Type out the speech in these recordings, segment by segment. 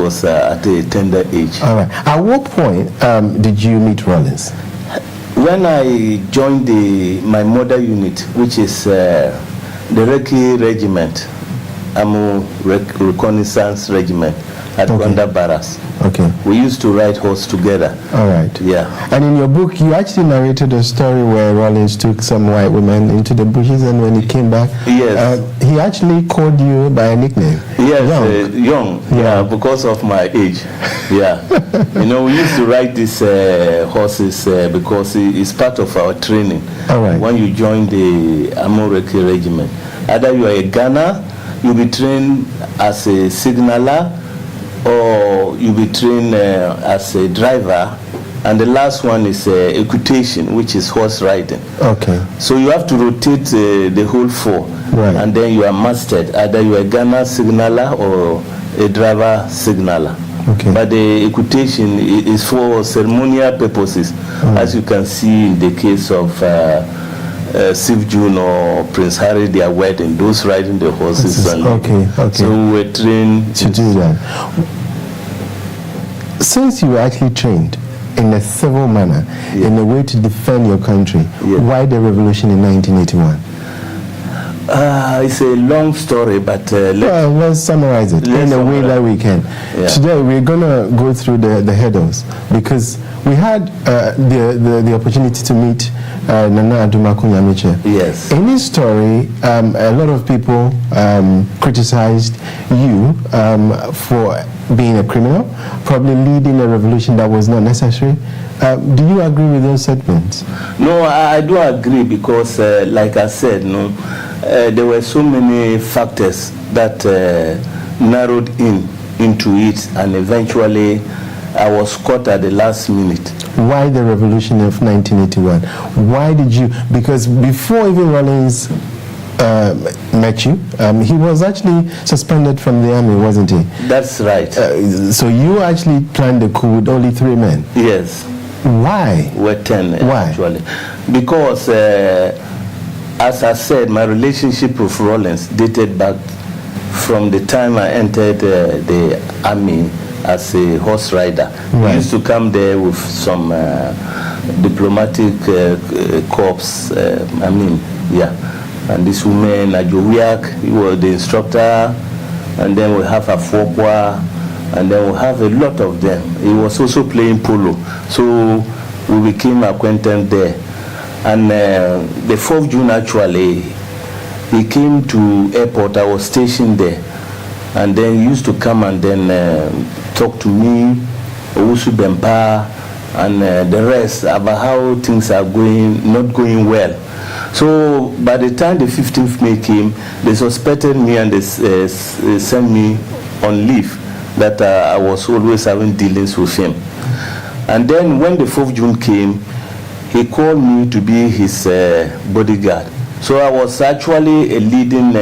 was at a tender age. All right. At what point did you meet Rawlings? When I joined my mother unit, which is the Recce Regiment, Amo Reconnaissance Regiment at Gonda Barras. Okay. We used to ride horse together. All right. Yeah. And in your book, you actually narrated a story where Rawlings took some white women into the bushes, and when he came back, yes, he actually called you by a nickname. Yes, Young. Yeah, because of my age. Yeah. You know, we used to ride these horses because it's part of our training. All right. When you join the Recce Regiment, either you are a gunner, you'll be trained as a signaller, or you'll be trained as a driver, and the last one is equitation, which is horse riding. Okay. So you have to rotate the whole four, right, and then you are mastered. Either you are a gunner signaller or a driver signaller. Okay. But the equitation is for ceremonial purposes, as you can see in the case of Sif June or Prince Harry, their wedding, those riding the horses. Okay. So we were trained to do that. Since you were actually trained in a civil manner, in a way to defend your country, why the revolution in 1981? It's a long story, but let's summarize it in a way that we can. Yeah. Today we're going to go through the hurdles, because we had the opportunity to meet Nana Aduma Kunyamiche. Yes. In his story, a lot of people criticized you for being a criminal, probably leading a revolution that was not necessary. Do you agree with those statements? No, I do agree, because like I said, there were so many factors that narrowed into it, and eventually I was caught at the last minute. Why the revolution of 1981? Why did you? Because before even Rawlings met you, he was actually suspended from the army, wasn't he? That's right. So you actually planned the coup with only 3 men? Yes. Why? We're 10. Why? Actually, because as I said, my relationship with Rawlings dated back from the time I entered the army as a horse rider. Right. We used to come there with some diplomatic corps. And this woman, Ajowiak, he was the instructor, and then we have a Fokwa, and then we have a lot of them. He was also playing polo, so we became acquainted there. And the 4th June, actually, he came to airport. I was stationed there, and then he used to come and then talk to me, Owusu Bempa, and the rest about how things are not going well. So by the time the 15th May came, they suspected me, and they sent me on leave, that I was always having dealings with him. And then when the 4th June came, he called me to be his bodyguard. So I was actually a leading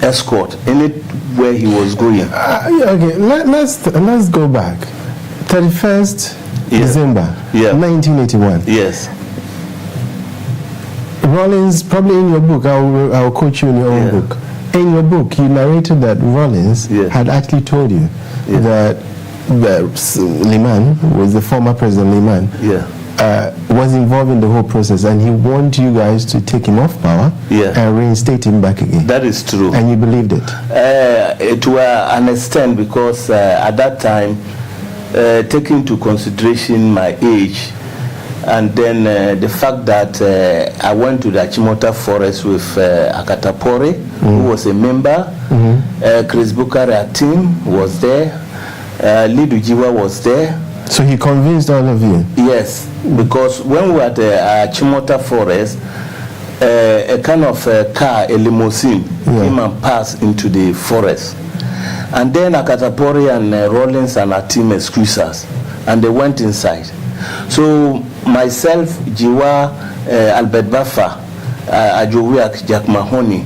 escort anywhere he was going. Okay, let's go back. 31st December 1981. Yes. Rawlings, probably in your book, I'll quote you in your own book. In your book, you narrated that Rawlings had actually told you that Liman, who was the former President Liman, was involved in the whole process, and he wanted you guys to take him off power and reinstate him back again. That is true. And you believed it? To an extent, because at that time, taking into consideration my age, and then the fact that I went to the Achimota forest with Akatapore, who was a member, Chris Bukari Atim was there, Lidu Jiwa was there. So he convinced all of you? Yes, because when we were at the Achimota forest, a kind of car, a limousine, came and passed into the forest. And then Akatapore and Rawlings and Atim excused us, and they went inside. So myself, Jiwa, Albert Bafa, Ajowiak, Jack Mahoney,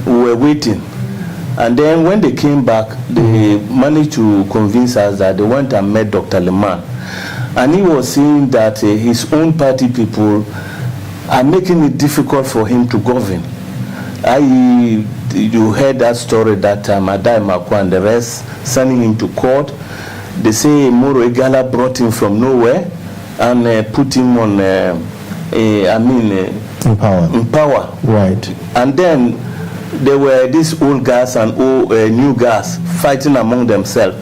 we were waiting. And then when they came back, they managed to convince us that they went and met Dr. Liman. And he was saying that his own party people are making it difficult for him to govern. you heard that story that Adai Makwa and the rest sending him to court. They say Moro Igala brought him from nowhere and put him on, in power. Right. And then there were these old guys and new guys fighting among themselves.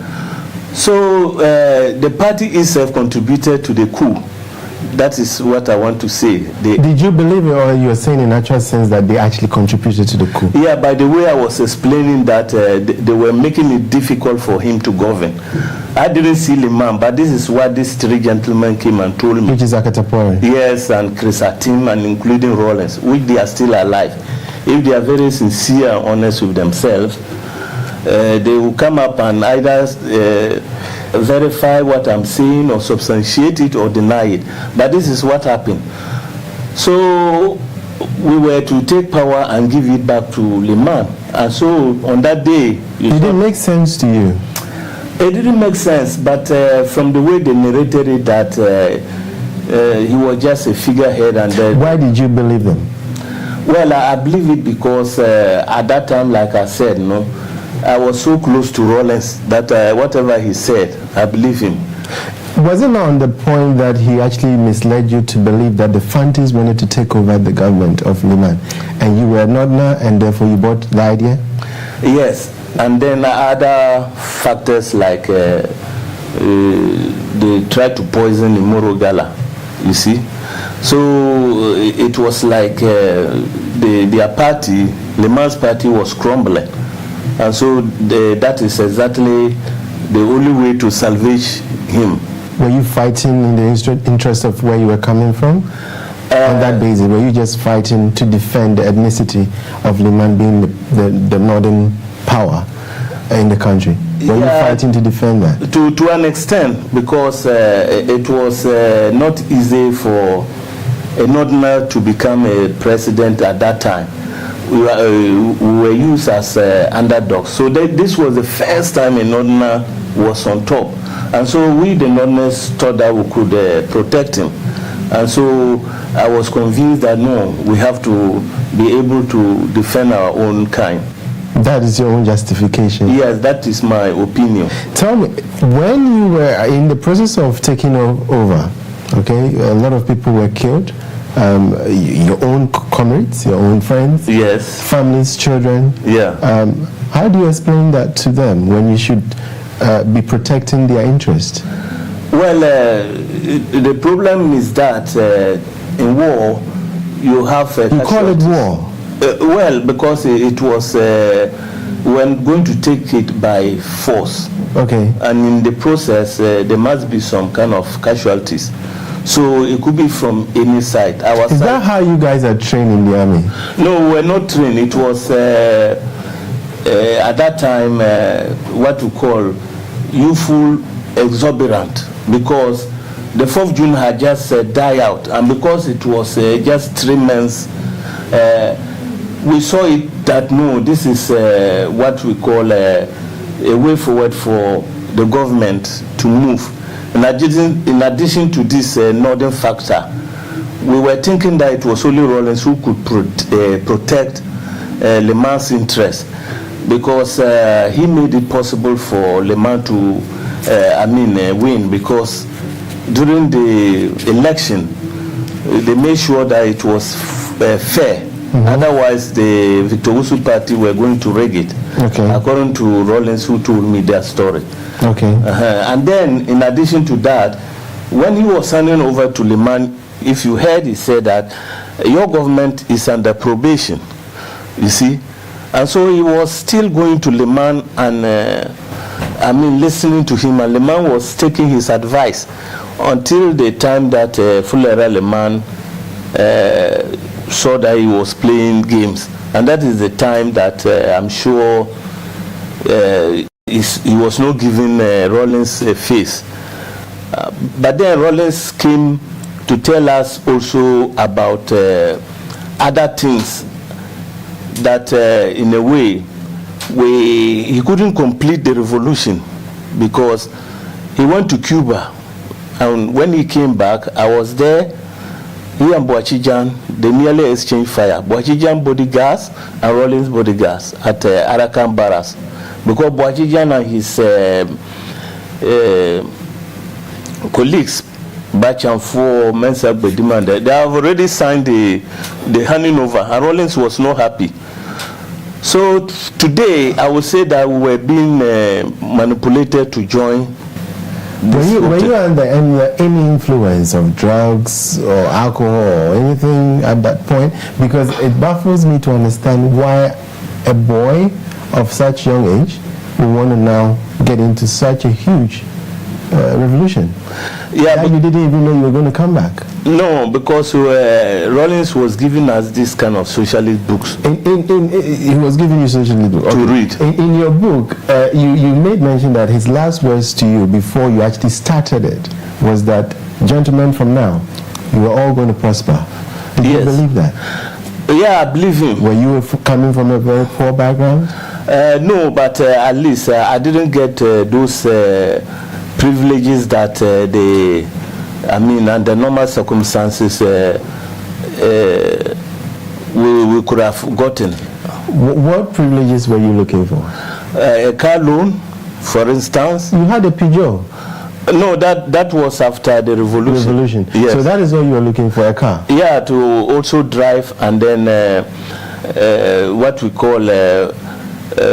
So the party itself contributed to the coup. That is what I want to say. Did you believe it, or you are saying in actual sense that they actually contributed to the coup? Yeah, by the way I was explaining that they were making it difficult for him to govern. I didn't see Liman, but this is what these three gentlemen came and told me. Which is Akatapori? Yes, and Chris Atim, and including Rawlings, which they are still alive. If they are very sincere and honest with themselves, they will come up and either verify what I'm saying or substantiate it or deny it. But this is what happened. So we were to take power and give it back to Liman. And so on that day... It didn't make sense to you? It didn't make sense, but from the way they narrated it, that he was just a figurehead. And why did you believe them? Well, I believe it because at that time, like I said, I was so close to Rawlings that whatever he said, I believe him. Was it not on the point that he actually misled you to believe that the Fantis wanted to take over the government of Liman, and you were not now, and therefore you bought the idea? Yes, and then other factors like they tried to poison Imoro Gala, you see. So it was like their party, Liman's party, was crumbling. And so that is exactly the only way to salvage him. Were you fighting in the interest of where you were coming from? On that basis, were you just fighting to defend the ethnicity of Liman being the northern power in the country? Were you fighting to defend that? To an extent, because it was not easy for a northerner to become a president at that time. We were used as underdogs. So this was the first time a northerner was on top. And so we, the northerners, thought that we could protect him. And so I was convinced that no, we have to be able to defend our own kind. That is your own justification? Yes, that is my opinion. Tell me, when you were in the process of taking over, okay, a lot of people were killed. Your own comrades, your own friends, yes, families, children. Yeah. How do you explain that to them when you should be protecting their interest? Well, the problem is that in war, you have... you call it war? Well, because it was when going to take it by force. Okay. And in the process, there must be some kind of casualties. So it could be from any side. Is that how you guys are trained in the army? No, we're not trained. It was at that time what we call youthful exuberant, because the 4th June had just died out, and because it was just 3 months, we saw it that no, this is what we call a way forward for the government to move. In addition to this northern factor, we were thinking that it was only Rawlings who could protect Liman's interest, because he made it possible for Liman to win, because during the election they made sure that it was fair. Mm-hmm. Otherwise the Victor Wusu party were going to rig it, okay, according to Rawlings, who told me their story. Okay. And then in addition to that, when he was handing over to Liman, if you heard, he said that your government is under probation, you see. And so he was still going to Liman and listening to him, and Liman was taking his advice until the time that Fulera Liman saw that he was playing games. And that is the time that I'm sure he was not giving Rawlings a face. But then Rawlings came to tell us also about other things that in a way he couldn't complete the revolution, because he went to Cuba, and when he came back, I was there, he and Boachijan, they merely exchanged fire. Boachijan bodyguards and Rawlings bodyguards at Arakan Barracks. Because Boachijan and his colleagues, Batch and Four, Mensa Bedimand, they have already signed the handing over, and Rawlings was not happy. So today, I would say that we were being manipulated to join. Were you under any influence of drugs or alcohol or anything at that point? Because it baffles me to understand why a boy of such young age would want to now get into such a huge revolution. Yeah, but you didn't even know you were going to come back. No, because Rawlings was giving us this kind of socialist books. He was giving you socialist books to read. In your book, you made mention that his last words to you before you actually started it was that, gentlemen, from now, you are all going to prosper. Did you believe that? Yeah, I believe him. Were you coming from a very poor background? No, but at least I didn't get those privileges that under normal circumstances we could have gotten. What privileges were you looking for? A car loan, for instance. You had a Peugeot? No, that was after the revolution. Yes. So that is what you were looking for, a car? Yeah, to also drive, and then what we call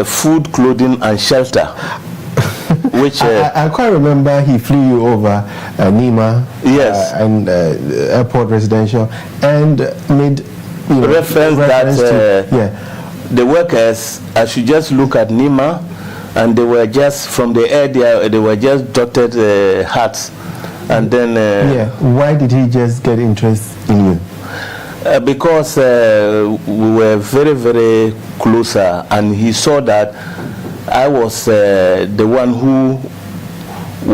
food, clothing, and shelter. Which I quite remember he flew you over Nima, yes, and airport residential, and made reference that the workers, I should just look at Nima, and they were just from the air, they were just dotted hats, and then why did he just get interest in you? Because we were very, very closer, and he saw that I was the one who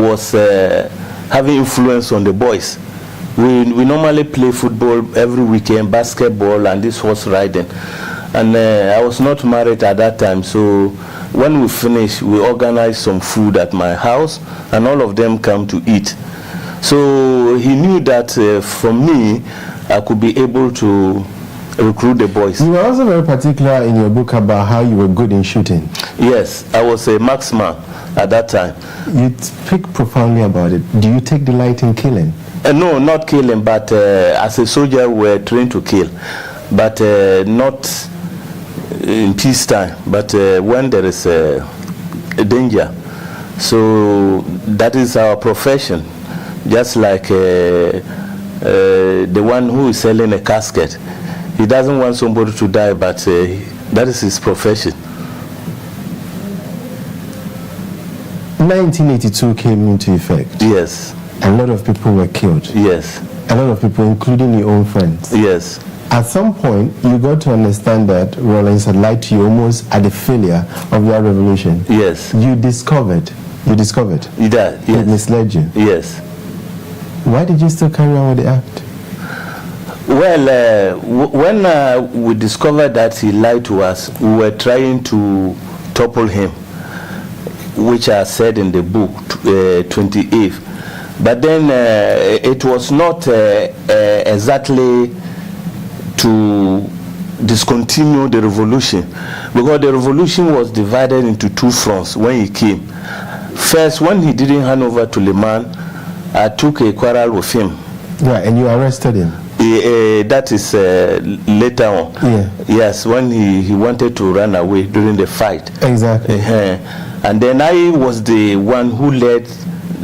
was having influence on the boys. We normally play football every weekend, basketball, and this horse riding. And I was not married at that time, so when we finished, we organized some food at my house, and all of them come to eat. So he knew that from me, I could be able to recruit the boys. You were also very particular in your book about how you were good in shooting. Yes, I was a marksman at that time. You speak profoundly about it. Do you take delight in killing? No, not killing, but as a soldier we were trained to kill, but not in peacetime, but when there is a danger. So that is our profession, just like the one who is selling a casket. He doesn't want somebody to die, but that is his profession. 1982 came into effect. Yes. A lot of people were killed. Yes. A lot of people, including your own friends. Yes. At some point, you got to understand that Rawlings had lied to you almost at the failure of your revolution. Yes. You discovered. He did, yes. It misled you. Yes. Why did you still carry on with the act? Well, when we discovered that he lied to us, we were trying to topple him, which I said in the book, 28th. But then it was not exactly to discontinue the revolution, because the revolution was divided into two fronts when he came. First, when he didn't hand over to Liman, I took a quarrel with him. Yeah, and you arrested him. That is later on. Yeah. Yes, when he wanted to run away during the fight. Exactly. And then I was the one who led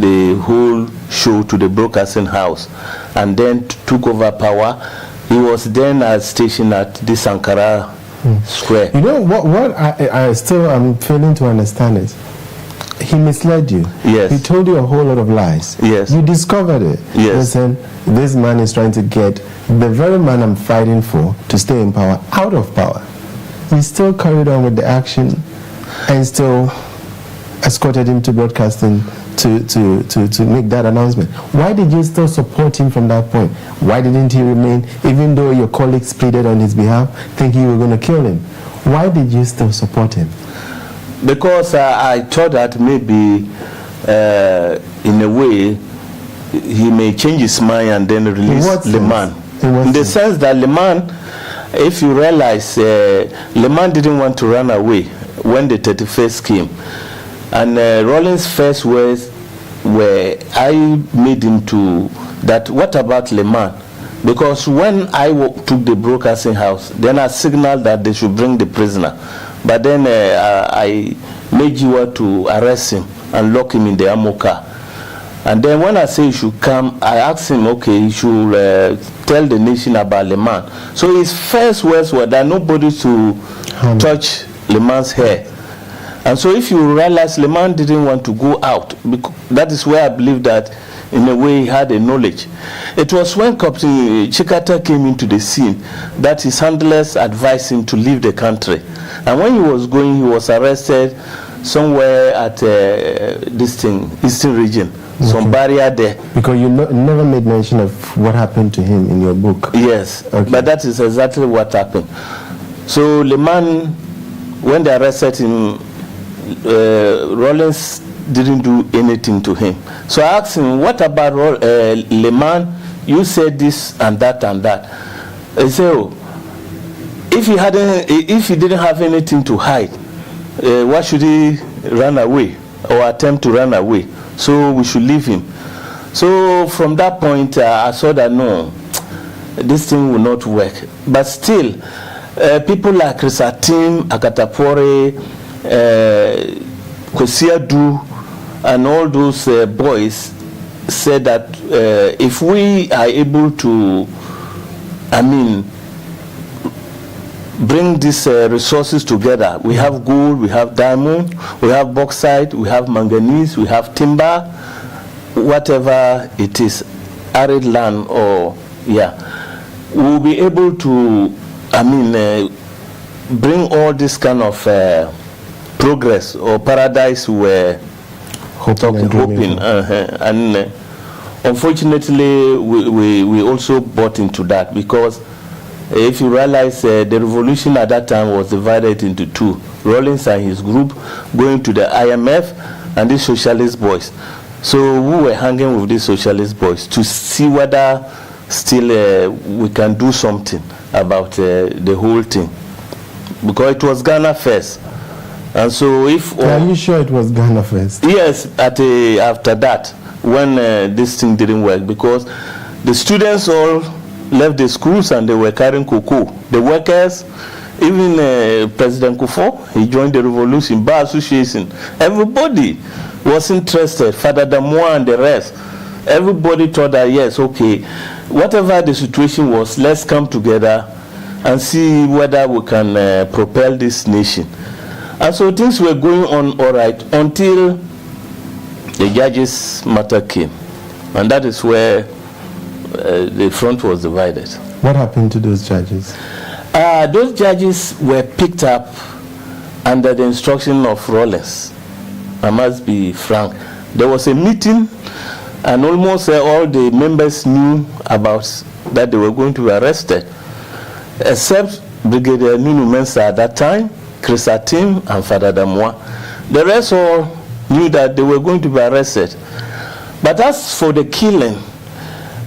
the whole show to the broadcasting house, and then took over power. He was then stationed at the Sankara Square. You know what I still am failing to understand is, he misled you. Yes. He told you a whole lot of lies. Yes. You discovered it. Yes. Listen, this man is trying to get the very man I'm fighting for to stay in power out of power. You still carried on with the action and still escorted him to broadcasting to make that announcement. Why did you still support him from that point? Why didn't he remain, even though your colleagues pleaded on his behalf, thinking you were going to kill him? Why did you still support him? Because I thought that maybe in a way he may change his mind and then release the man. In the sense that Liman, if you realize, Liman didn't want to run away when the 31st came. And Rawlings' first words were, I made him to, that what about Liman? Because when I took the broadcasting house, then I signaled that they should bring the prisoner. But then I made Yawa to arrest him and lock him in the ammo car. And then when I say he should come, I asked him, okay, he should tell the nation about Liman. So his first words were that nobody to touch Liman's hair. And so if you realize Liman didn't want to go out, that is where I believe that in a way he had a knowledge. It was when Captain Chikata came into the scene that his handlers advised him to leave the country. And when he was going, he was arrested somewhere at this thing, Eastern region. Okay. Some barrier there. Because you never made mention of what happened to him in your book. Yes, okay. But that is exactly what happened. So Liman, when they arrested him, Rawlings didn't do anything to him. So I asked him, what about Liman? You said this and that and that. He said, oh, if he didn't have anything to hide, why should he run away or attempt to run away? So we should leave him. So from that point, I saw that no, this thing will not work. But still, people like Krisatim, Akatapore, Kwesiadu, and all those boys said that if we are able to, bring these resources together, we have gold, we have diamond, we have bauxite, we have manganese, we have timber, whatever it is, arid land or, we'll be able to, bring all this kind of progress or paradise we're hoping. And unfortunately, we also bought into that, because if you realize the revolution at that time was divided into two. Rawlings and his group going to the IMF and these socialist boys. So we were hanging with these socialist boys to see whether still we can do something about the whole thing. Because it was Ghana first. And so if... Are you sure it was Ghana first? Yes, after that, when this thing didn't work. Because the students all left the schools and they were carrying cocoa. The workers, even President Kufuor, he joined the revolution, Bar Association. Everybody was interested, Father Damoa and the rest. Everybody thought that, yes, okay, whatever the situation was, let's come together and see whether we can propel this nation. And so things were going on all right until the judges' matter came. And that is where the front was divided. What happened to those judges? Those judges were picked up under the instruction of Rawlings. I must be frank. There was a meeting, and almost all the members knew about that they were going to be arrested, except Brigadier Nunu Mensah at that time, Krisatim, and Father Damoa. The rest all knew that they were going to be arrested. But as for the killing,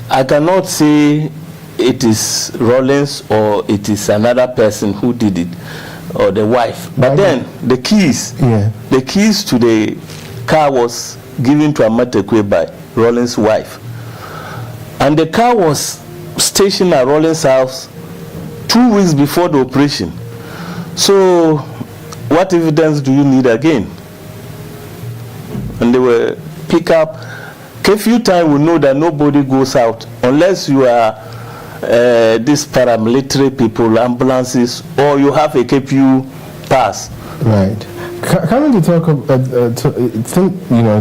I cannot say it is Rawlings or it is another person who did it, or the wife. But then the keys to the car was given to Amatekwe by Rawlings' wife. And the car was stationed at Rawlings' house 2 weeks before the operation. So what evidence do you need again? And they were picked up. Curfew time will know that nobody goes out unless you are these paramilitary people, ambulances, or you have a curfew pass. Right. Coming to talk about,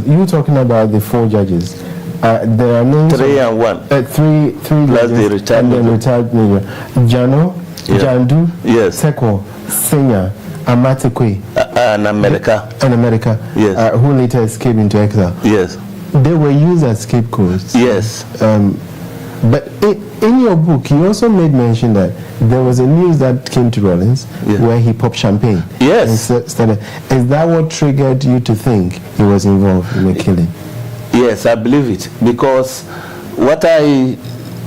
you were talking about the 4 judges. There are names 3 and 1. 3 plus judges the retired and then retired major. Jano, Jandu, yes. Seko, Senya, Amatekwe, and America. Yes. Who later escaped into exile. Yes. They were used as scapegoats. Yes. But in your book, you also made mention that there was a news that came to Rawlings where he popped champagne. Yes. Is that what triggered you to think he was involved in the killing? Yes, I believe it. Because what I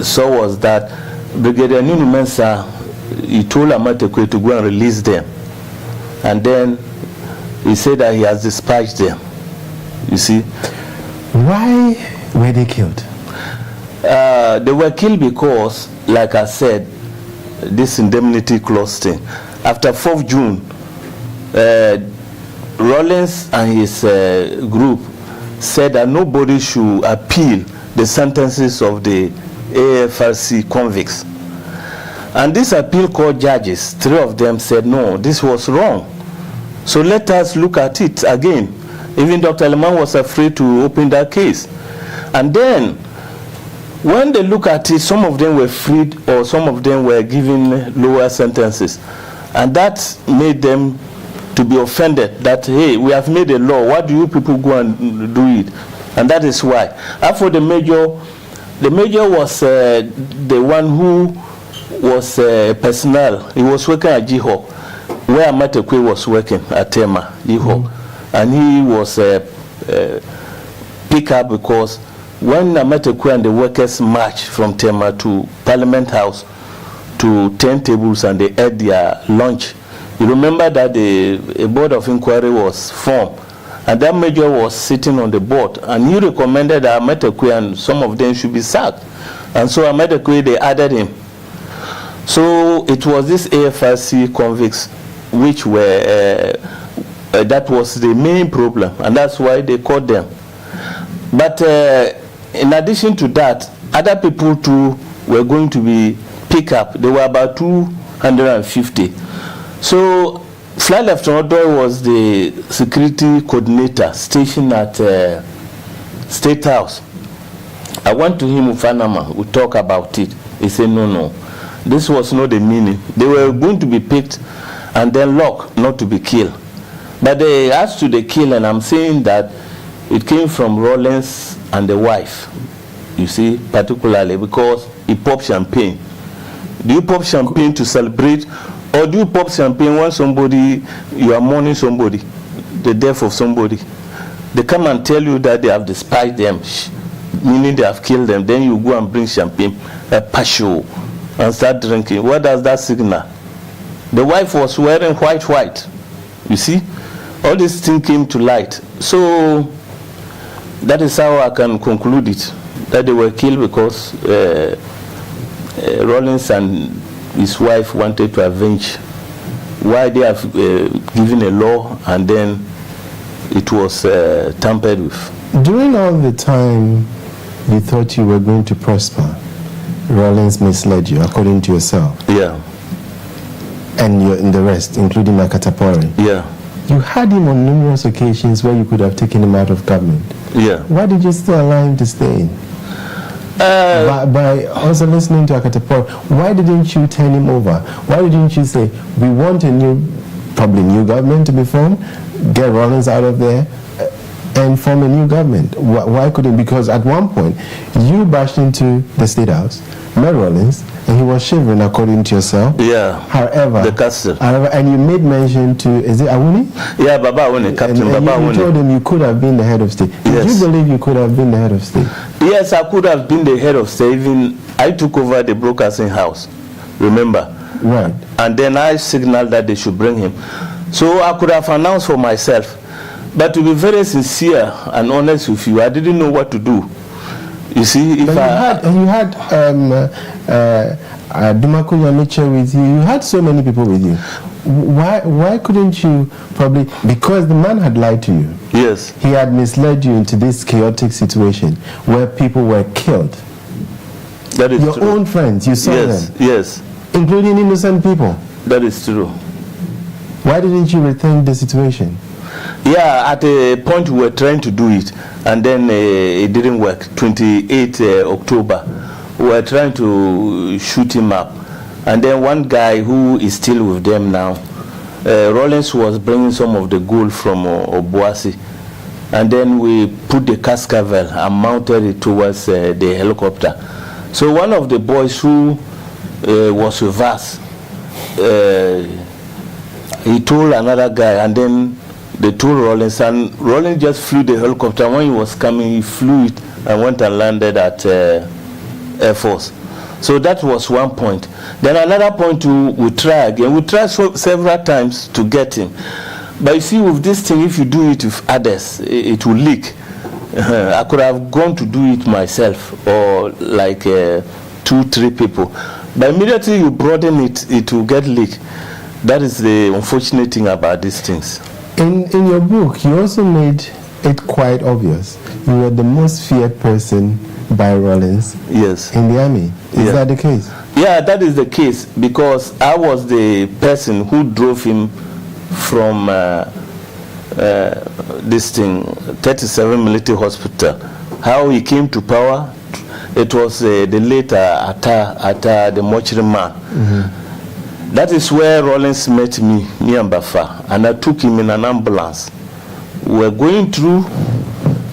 saw was that Brigadier Nunu Mensah, he told Amatekwe to go and release them. And then he said that he has dispatched them. You see? Why were they killed? They were killed because, like I said, this indemnity clause thing. After 4th June, Rawlings and his group said that nobody should appeal the sentences of the AFRC convicts. And this appeal court judges, 3 of them said, no, this was wrong. So let us look at it again. Even Dr. Liman was afraid to open that case. And then, when they look at it, some of them were freed or some of them were given lower sentences. And that made them to be offended that, hey, we have made a law. Why do you people go and do it? And that is why. After the major was the one who was personnel. He was working at G-Hawk, where Amatekwe was working at Tema, G-Hawk. And he was picked up because when Amatekwe and the workers marched from Tema to Parliament House to 10 tables and they ate their lunch, you remember that a board of inquiry was formed. And that major was sitting on the board. And he recommended that Amatekwe and some of them should be sacked. And so Amatekwe, they added him. So it was this AFRC convicts which were, that was the main problem. And that's why they caught them. But in addition to that, other people too were going to be picked up. There were about 250. So Flight Lieutenant Odoy was the security coordinator stationed at State House. I went to him with Panama. We talk about it. He said, no. This was not the meaning. They were going to be picked and then locked, not to be killed. But they asked to the kill, and I'm saying that it came from Rawlings and the wife, you see, particularly because he popped champagne. Do you pop champagne to celebrate, or do you pop champagne when somebody, you are mourning somebody, the death of somebody? They come and tell you that they have despised them, meaning they have killed them. Then you go and bring champagne, a passion, and start drinking. What does that signal? The wife was wearing white. You see? All this thing came to light. So that is how I can conclude it, that they were killed because Rawlings and his wife wanted to avenge why they have given a law and then it was tampered with. During all the time you thought you were going to prosper, Rawlings misled you, according to yourself. Yeah. And the rest, including Makatapori. Yeah. You had him on numerous occasions where you could have taken him out of government. Yeah. Why did you still allow him to stay in? By also listening to Akatapori, why didn't you turn him over? Why didn't you say, we want probably new government to be formed, get Rawlings out of there, and form a new government? Why couldn't? Because at one point, you bashed into the State House, met Rawlings, and he was shivering, according to yourself. Yeah. However, the castle. And you made mention to, is it Awuni? Yeah, Baba Awuni, Captain and Baba Awuni. You told him you could have been the head of state. Yes. Did you believe you could have been the head of state? Yes, I could have been the head of state. Even I took over the broadcasting house. Remember? Right. And then I signaled that they should bring him. So I could have announced for myself. But to be very sincere and honest with you, I didn't know what to do. You see, if you had Dumakunya Mitchell with you, you had so many people with you. Why couldn't you probably, because the man had lied to you. Yes. He had misled you into this chaotic situation where people were killed. That is your true. Your own friends, you saw them. Yes. Including innocent people. That is true. Why didn't you rethink the situation? Yeah, at a point we were trying to do it, and then it didn't work. 28 October, we were trying to shoot him up. And then one guy who is still with them now, Rawlings was bringing some of the gold from Obuasi. And then we put the cascavel and mounted it towards the helicopter. So one of the boys who was with us, he told another guy, and then they told Rawlings, and Rawlings just flew the helicopter. When he was coming, he flew it and went and landed at Air Force. So that was one point. Then another point, we try again. We tried several times to get him. But you see, with this thing, if you do it with others, it will leak. I could have gone to do it myself, or like 2-3 people. But immediately you broaden it, it will get leaked. That is the unfortunate thing about these things. In your book, you also made it quite obvious. You were the most feared person by Rawlings. Yes. In the army. Is that the case? Yeah, that is the case, because I was the person who drove him from this thing, 37 Military Hospital. How he came to power, it was the late Atta, the mortuary man. That is where Rawlings met me and Bafa, and I took him in an ambulance. We were going through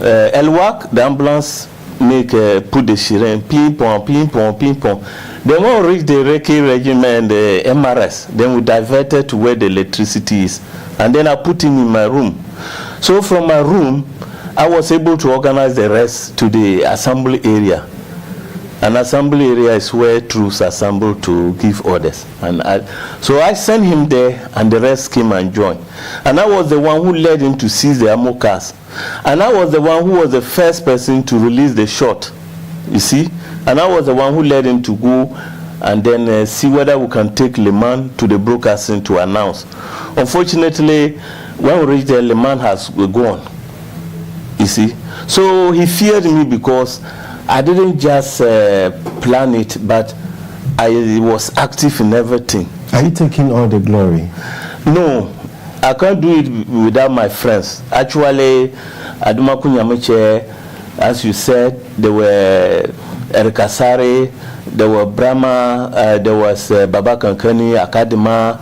Elwak, the ambulance put the siren, ping pong, ping pong, ping pong. Then when we reached the Reiki regiment, the MRS, then we diverted to where the electricity is. And then I put him in my room. So from my room, I was able to organize the rest to the assembly area. An assembly area is where troops assemble to give orders. So I sent him there, and the rest came and joined. And I was the one who led him to seize the ammo cars. And I was the one who was the first person to release the shot, you see. And I was the one who led him to go and then see whether we can take Le Mans to the broadcasting to announce. Unfortunately, when we reached there, Le Mans has gone, you see. So he feared me because I didn't just plan it, but I was active in everything. Are you taking all the glory? No, I can't do it without my friends. Actually, Adumaku Nyameche, as you said, there were Erikasare, there were Brahma, there was Baba Kankani, Akadema,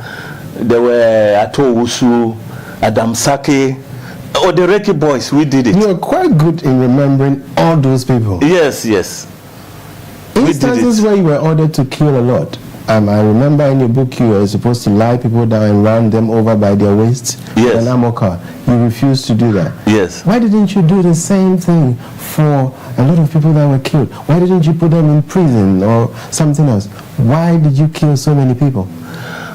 there were Ato Wusu, Adam Sake. Oh, the Reiki boys, we did it. You are quite good in remembering all those people. Yes, yes. Instances where you were ordered to kill a lot. I remember in your book you were supposed to lie people down and run them over by their waists with an ammo car. You refused to do that. Yes. Why didn't you do the same thing for a lot of people that were killed? Why didn't you put them in prison or something else? Why did you kill so many people?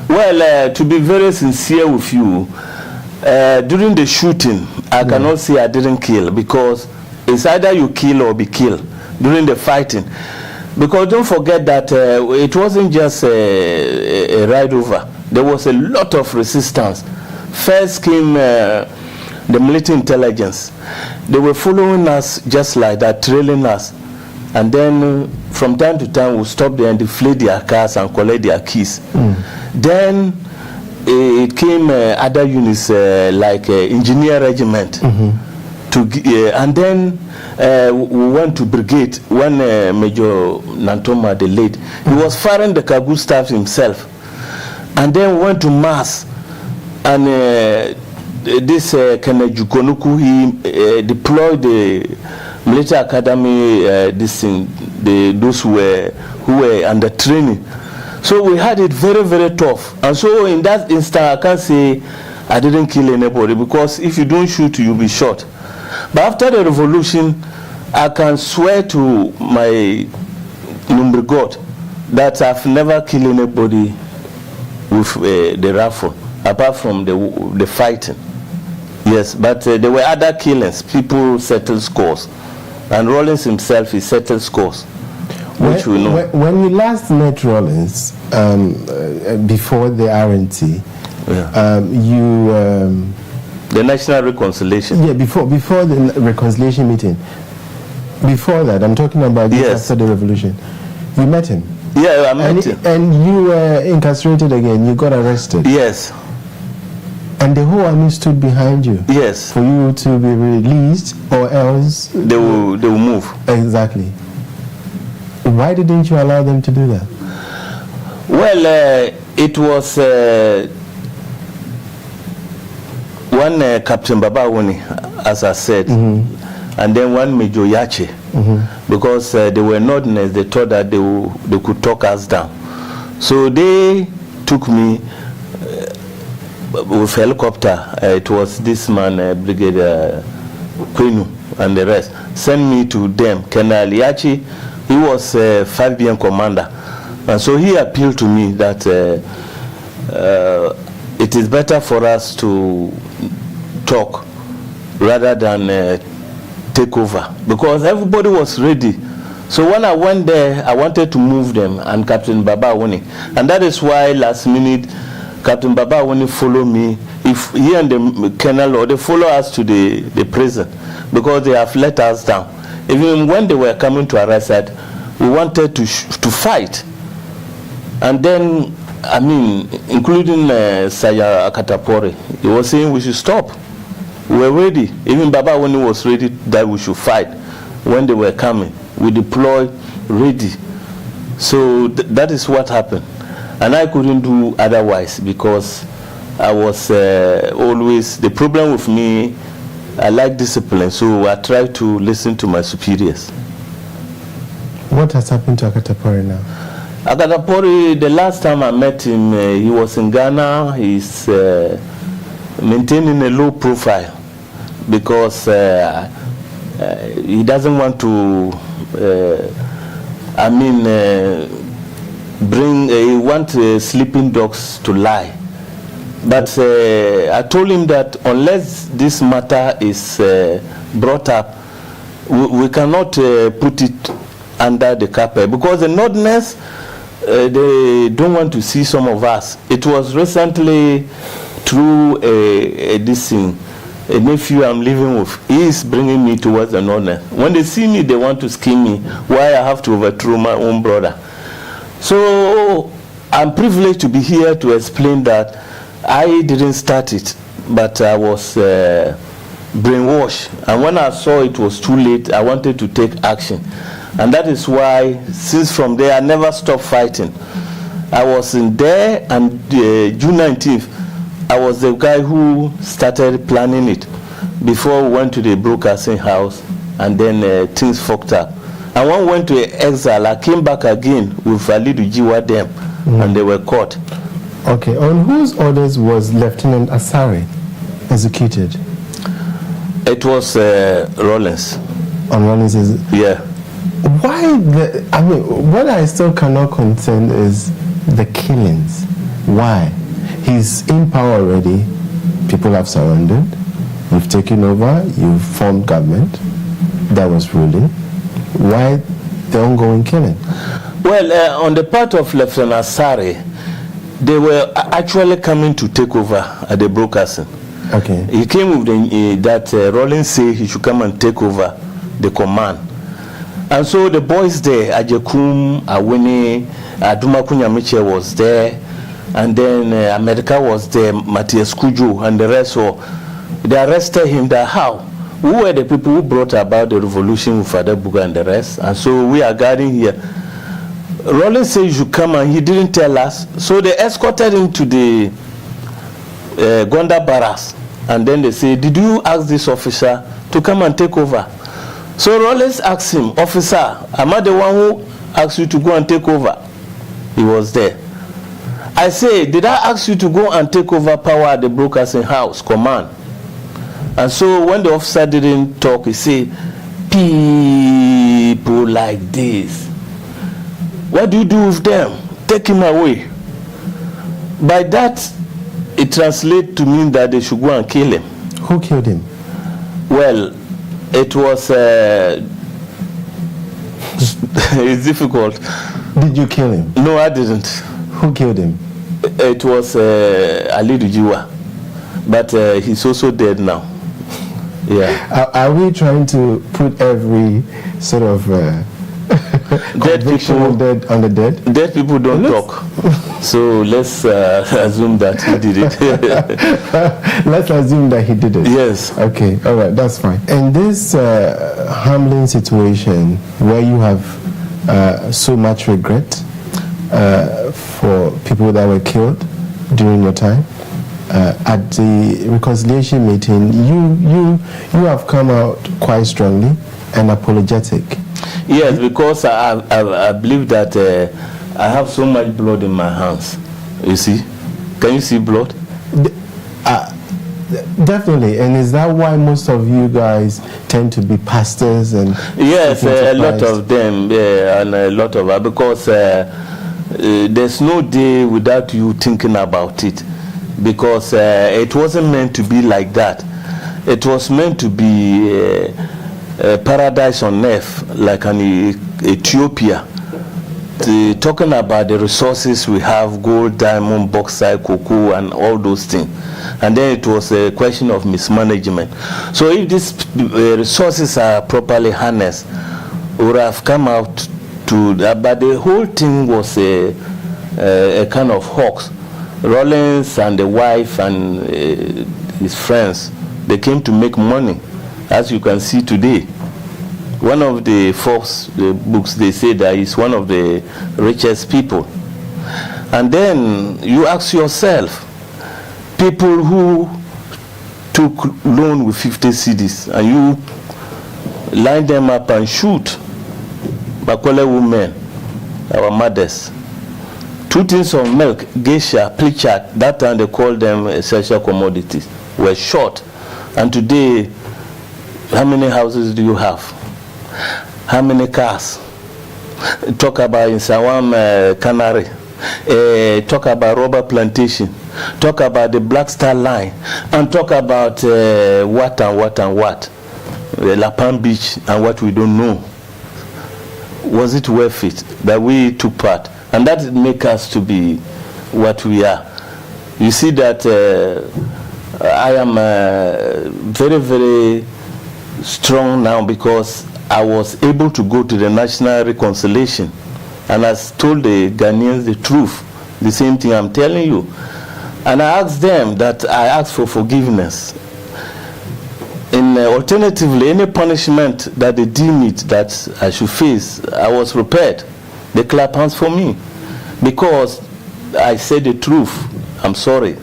Well, to be very sincere with you, during the shooting, I cannot say I didn't kill, because it's either you kill or be killed during the fighting. Because don't forget that it wasn't just a ride over. There was a lot of resistance. First came the military intelligence. They were following us just like that, trailing us. And then from time to time, we stopped there and deflate their cars and collect their keys. Then it came other units like engineer regiment. And then we went to brigade when Major Nantoma, the late, he was firing the Kagu staff himself. And then we went to Mass, and this Kenneth Jukonuku, he deployed the military academy, those who were under training. So we had it very, very tough. And so in that instant, I can't say I didn't kill anybody, because if you don't shoot, you'll be shot. But after the revolution, I can swear to my number God that I've never killed anybody with the rifle, apart from the fighting. Yes, but there were other killings. People settled scores. And Rawlings himself, he settled scores, which we know. When you last met Rawlings, before the RNT, the National Reconciliation. Yeah, before the reconciliation meeting. Before that, I'm talking about after the revolution. You met him? Yeah, I met him. And you were incarcerated again. You got arrested. Yes. And the whole army stood behind you. Yes. For you to be released, or else they will move. Exactly. Why didn't you allow them to do that? Well, it was one Captain Babawuni, as I said, and then one Major Yache, because they were Northerners. They thought that they could talk us down. So they took me with helicopter. It was this man, Brigadier Kwenu, and the rest, sent me to them. Colonel Yache He was a 5BN commander. And so he appealed to me that it is better for us to talk rather than take over, because everybody was ready. So when I went there, I wanted to move them and Captain Baba Awoni. And that is why last minute, Captain Baba Awoni followed me. If he and the colonel, or they follow us to the prison, because they have let us down. Even when they were coming to our side, we wanted to fight. And then, I mean, including Saya Akatapori, he was saying we should stop. We were ready. Even Baba Awoni was ready that we should fight when they were coming. We deployed, ready. So that is what happened. And I couldn't do otherwise, because I was always, the problem with me, I like discipline, so I try to listen to my superiors. What has happened to Akatapori now? Akatapori, the last time I met him, he was in Ghana. He's maintaining a low profile because he doesn't want to, he wants sleeping dogs to lie. But I told him that unless this matter is brought up, we cannot put it under the carpet, because the Northerners, they don't want to see some of us. It was recently through this thing, a nephew I'm living with, he is bringing me towards the Northerners. When they see me, they want to scheme me, why I have to overthrow my own brother. So I'm privileged to be here to explain that I didn't start it, but I was brainwashed. And when I saw it was too late, I wanted to take action. And that is why, since from there, I never stopped fighting. I was in there, and June 19th, I was the guy who started planning it before we went to the broadcasting house, and then things fucked up. And when we went to exile, I came back again with Alidu Jiwa them, and they were caught. Okay, on whose orders was Lieutenant Asare executed? It was Rawlings. On Rawlings, yeah. Why what I still cannot contend is the killings. Why? He's in power already. People have surrendered. You've taken over. You've formed government that was ruling. Why the ongoing killing? Well, on the part of Lieutenant Asare, they were actually coming to take over at the broadcasting. Okay. He came with that Rawlings said he should come and take over the command. And so the boys there, Ajekum, Awini, Adumakunyamiche was there, and then America was there, Matthias Kujo, and the rest. So they arrested him. That how? Who were the people who brought about the revolution with Father Buga and the rest? And so we are guarding here. Rawlings said you should come, and he didn't tell us. So they escorted him to the Gonda Barracks, and then they say, did you ask this officer to come and take over? So Rawlings asked him, officer, am I the one who asked you to go and take over? He was there. I say, did I ask you to go and take over power at the broadcasting house, command? And so when the officer didn't talk, he said, people like this, what do you do with them? Take him away. By that, it translates to mean that they should go and kill him. Who killed him? Well, it was it's difficult. Did you kill him? No, I didn't. Who killed him? It was Alidu Jiwa, but he's also dead now. Yeah. Are we trying to put every sort of dead people on the dead? Dead people don't talk. So let's assume that he did it. Let's assume that he did it. Yes. Okay, all right, that's fine. In this humbling situation where you have so much regret for people that were killed during your time, at the reconciliation meeting, you have come out quite strongly and apologetic. Yes, because I believe that I have so much blood in my hands. You see? Can you see blood? Definitely. And is that why most of you guys tend to be pastors? And yes, a lot of them, and a lot of because there's no day without you thinking about it, because it wasn't meant to be like that. It was meant to be a paradise on earth, like an Ethiopia. Talking about the resources we have, gold, diamond, bauxite, cocoa, and all those things. And then it was a question of mismanagement. So if these resources are properly harnessed, we would have come out to, but the whole thing was a kind of hoax. Rawlings and the wife and his friends, they came to make money, as you can see today. One of the Forbes books, they say that he's one of the richest people. And then you ask yourself, people who took loan with 50 cedis and you line them up and shoot Makwele women, our mothers. 2 tins of milk, geisha, pritchard, that time they called them essential commodities, were short. And today, how many houses do you have? How many cars? Talk about in Sawam, Canary. Talk about rubber plantation. Talk about the Black Star Line. And talk about what and what and what. La Palm Beach and what we don't know. Was it worth it that we took part? And that makes us to be what we are. You see that I am very, very strong now because I was able to go to the National Reconciliation, and I told the Ghanaians the truth, the same thing I'm telling you. And I asked them that I asked for forgiveness. And alternatively, any punishment that they deem it that I should face, I was prepared. They clap hands for me because I said the truth. I'm sorry.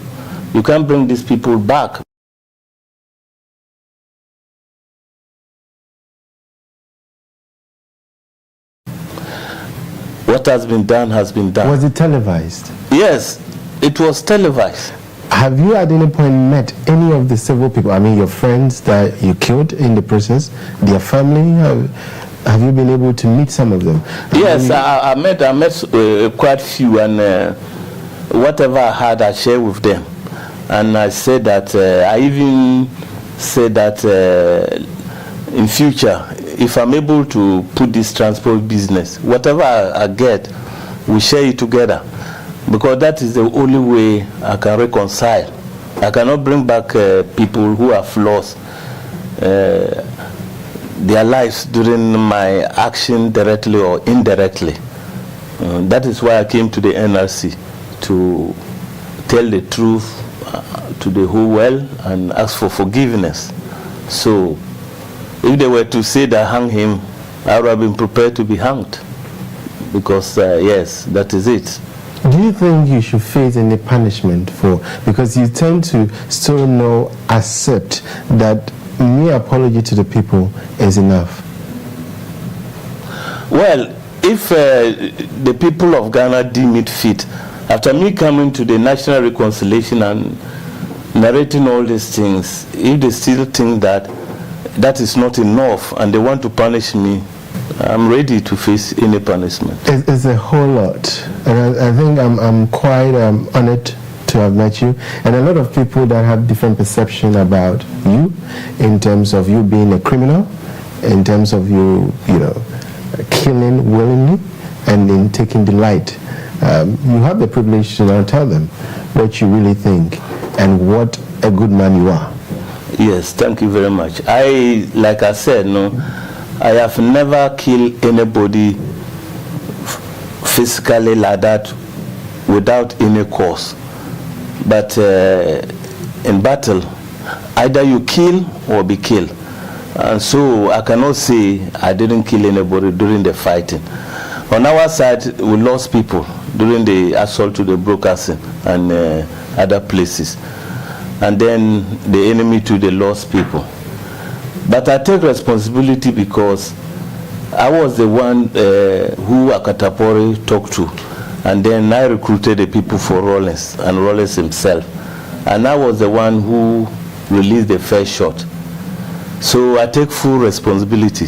You can't bring these people back. What has been done has been done. Was it televised? Yes, it was televised. Have you at any point met any of the several people, I mean your friends that you killed in the process, their family? Have you been able to meet some of them? Yes, I met quite few, and whatever I had, I shared with them. And I said that, I even said that in future, if I'm able to put this transport business, whatever I get, we share it together. Because that is the only way I can reconcile. I cannot bring back people who have lost their lives during my action directly or indirectly. That is why I came to the NRC, to tell the truth to the whole world and ask for forgiveness. So if they were to say that hang him, I would have been prepared to be hanged. Because yes, that is it. Do you think you should face any punishment for, because you tend to still not accept that mere apology to the people is enough? Well, if the people of Ghana deem it fit, after me coming to the National Reconciliation and narrating all these things, if they still think that that is not enough and they want to punish me, I'm ready to face any punishment. It's a whole lot, and I think I'm quite honored to have met you, and a lot of people that have different perception about you, in terms of you being a criminal, in terms of you know, killing willingly, and in taking delight. You have the privilege to now tell them what you really think and what a good man you are. Yes, thank you very much. Like I said, no, I have never killed anybody physically like that without any cause. But in battle, either you kill or be killed. And so I cannot say I didn't kill anybody during the fighting. On our side, we lost people during the assault to the broadcasting and other places. And then the enemy too, they lost people. But I take responsibility because I was the one who Akatapori talked to. And then I recruited the people for Rawlings and Rawlings himself. And I was the one who release the first shot. So I take full responsibility.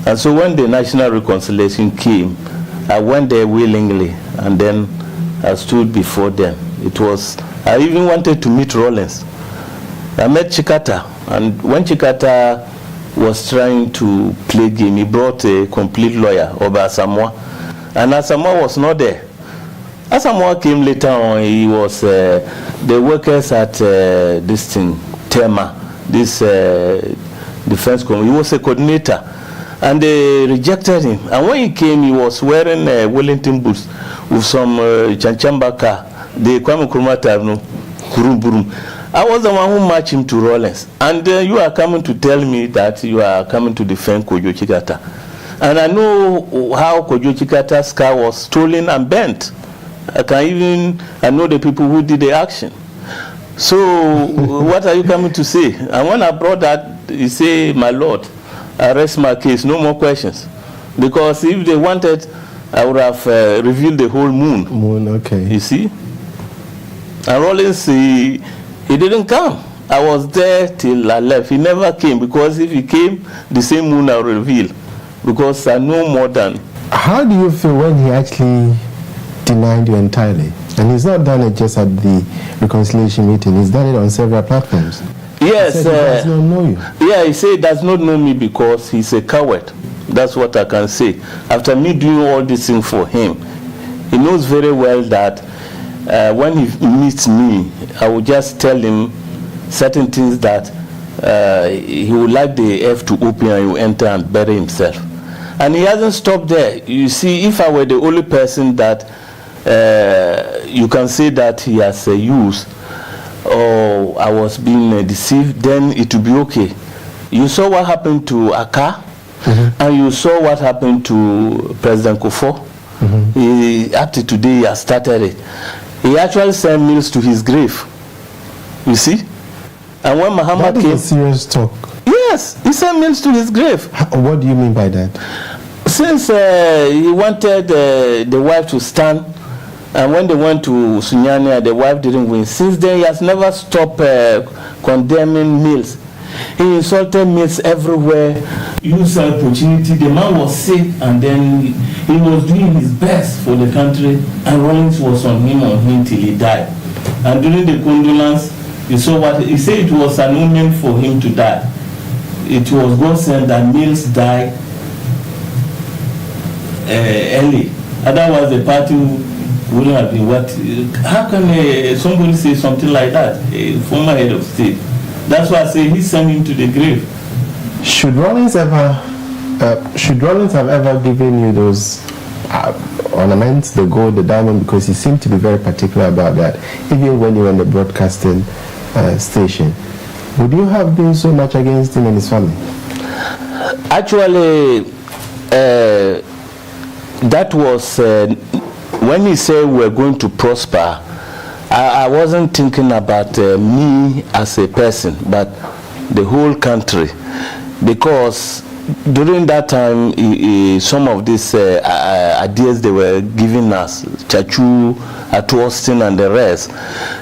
And so when the National Reconciliation came, I went there willingly, and then I stood before them. I even wanted to meet Rawlings. I met Chikata, and when Chikata was trying to play game, he brought a complete lawyer, Oba Asamoah, and Asamoah was not there. Asamoah came later on. He was the workers at this thing, Tema, this defense committee. He was a coordinator, and they rejected him. And when he came, he was wearing Wellington boots with some Chanchamba car. The Kwame Nkrumah type, no, Kurum. I was the one who matched him to Rawlings. And you are coming to tell me that you are coming to defend Kojo Chikata. And I know how Kojo Chikata's car was stolen and bent. I know the people who did the action. So what are you coming to say? And when I brought that, he said, my lord, I rest my case, no more questions. Because if they wanted, I would have revealed the whole moon. Moon, okay. You see? And Rawlings, he didn't come. I was there till I left. He never came, because if he came, the same moon I will reveal. Because I know more than. How do you feel when he actually denied you entirely? And he's not done it just at the reconciliation meeting. He's done it on several platforms. Yes. He does not know you. Yeah, he said he does not know me because he's a coward. That's what I can say. After me doing all this thing for him, he knows very well that when he meets me, I will just tell him certain things that he would like the F to open and he will enter and bury himself. And he hasn't stopped there. You see, if I were the only person that you can say that he has used, or I was being deceived, then it will be okay. You saw what happened to Aka, and you saw what happened to President Kufuor. Up to today, he has started it. He actually sent meals to his grave. You see? And when Muhammad came... That is a serious talk. Yes, he sent meals to his grave. What do you mean by that? Since he wanted the wife to stand, and when they went to Sunyania, the wife didn't win. Since then, he has never stopped condemning meals. He insulted meals everywhere. Used the opportunity. The man was sick, and then he was doing his best for the country, and Rawlings was on him till he died. And during the condolence, you saw what he said. It was an omen for him to die. It was God sent that Mills died early. Otherwise, the party wouldn't have been what. How can somebody say something like that? A former head of state. That's why I say he sent him to the grave. Should Rawlings have ever given you those ornaments, the gold, the diamond, because he seemed to be very particular about that, even when you were on the broadcasting station? Would you have been so much against him and his family? Actually, that was when he said we're going to prosper. I wasn't thinking about me as a person, but the whole country, because during that time, some of these ideas they were giving us, Chachu, Atuostin, and the rest,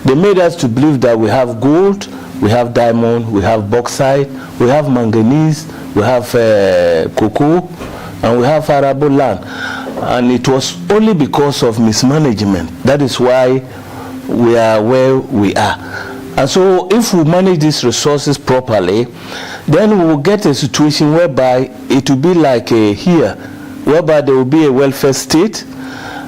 they made us to believe that we have gold, we have diamond, we have bauxite, we have manganese, we have cocoa, and we have arable land. And it was only because of mismanagement. That is why we are where we are. And so if we manage these resources properly, then we will get a situation whereby it will be like here, whereby there will be a welfare state,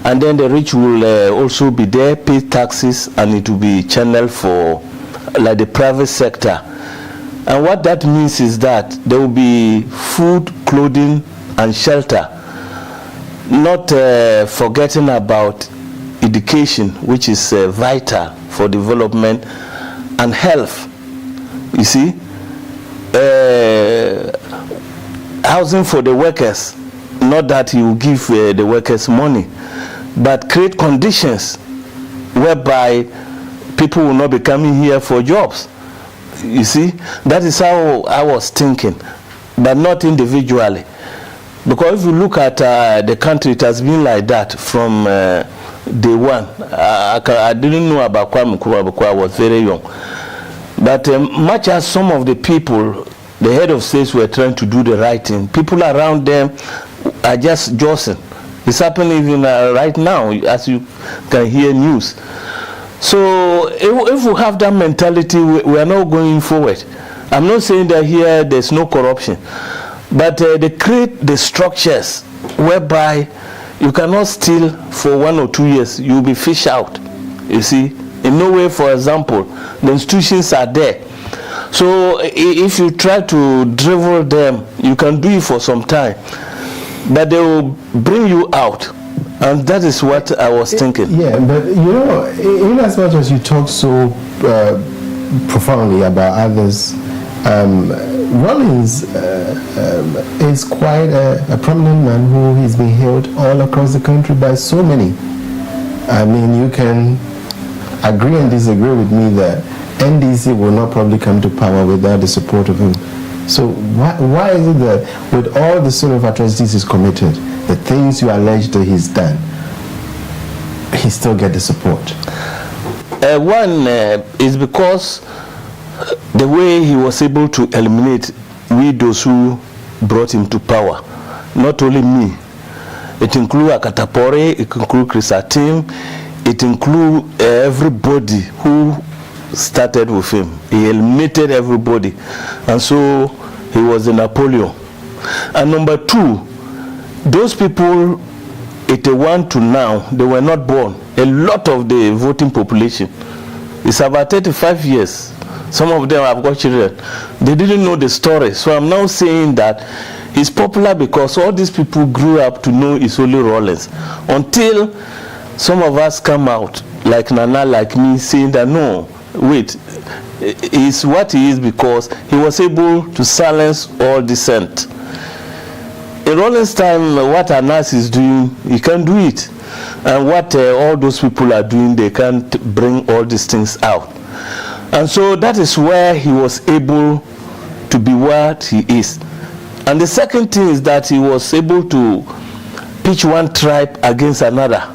and then the rich will also be there, pay taxes, and it will be channeled for like the private sector. And what that means is that there will be food, clothing, and shelter, not forgetting about education, which is vital for development, and health. You see, housing for the workers, not that you give the workers money, but create conditions whereby people will not be coming here for jobs. You see, that is how I was thinking, but not individually. Because if you look at the country, it has been like that from day one. I didn't know about Kwame Nkrumah because I was very young. But much as some of the people, the head of states, were trying to do the right thing, people around them are just jostling. It's happening even right now, as you can hear news. So if we have that mentality, we are not going forward. I'm not saying that here there's no corruption, but they create the structures whereby you cannot steal for 1 or 2 years. You'll be fished out. You see, in no way, for example, the institutions are there. So if you try to drivel them, you can do it for some time, but they will bring you out. And that is what I was thinking. Yeah, but you know, in as much as you talk so profoundly about others, Rawlings is quite a prominent man who is being hailed all across the country by so many. I mean, you can agree and disagree with me that NDC will not probably come to power without the support of him. So why is it that with all the sort of atrocities he's committed, the things you allege that he's done, he still get the support? One is because the way he was able to eliminate those who brought him to power. Not only me. It includes Akatapore, it includes Chris Atim, it includes everybody who started with him. He eliminated everybody. And so he was a Napoleon. And number two, those people 81 to now, they were not born. A lot of the voting population, it's about 35 years. Some of them have got children. They didn't know the story. So I'm now saying that he's popular because all these people grew up to know it's only Rawlings. Until some of us come out, like Nana, like me, saying that no, wait, he's what he is because he was able to silence all dissent. In Rawlings' time, what Anas is doing, he can't do it. And what all those people are doing, they can't bring all these things out. And so that is where he was able to be what he is. And the second thing is that he was able to pitch one tribe against another.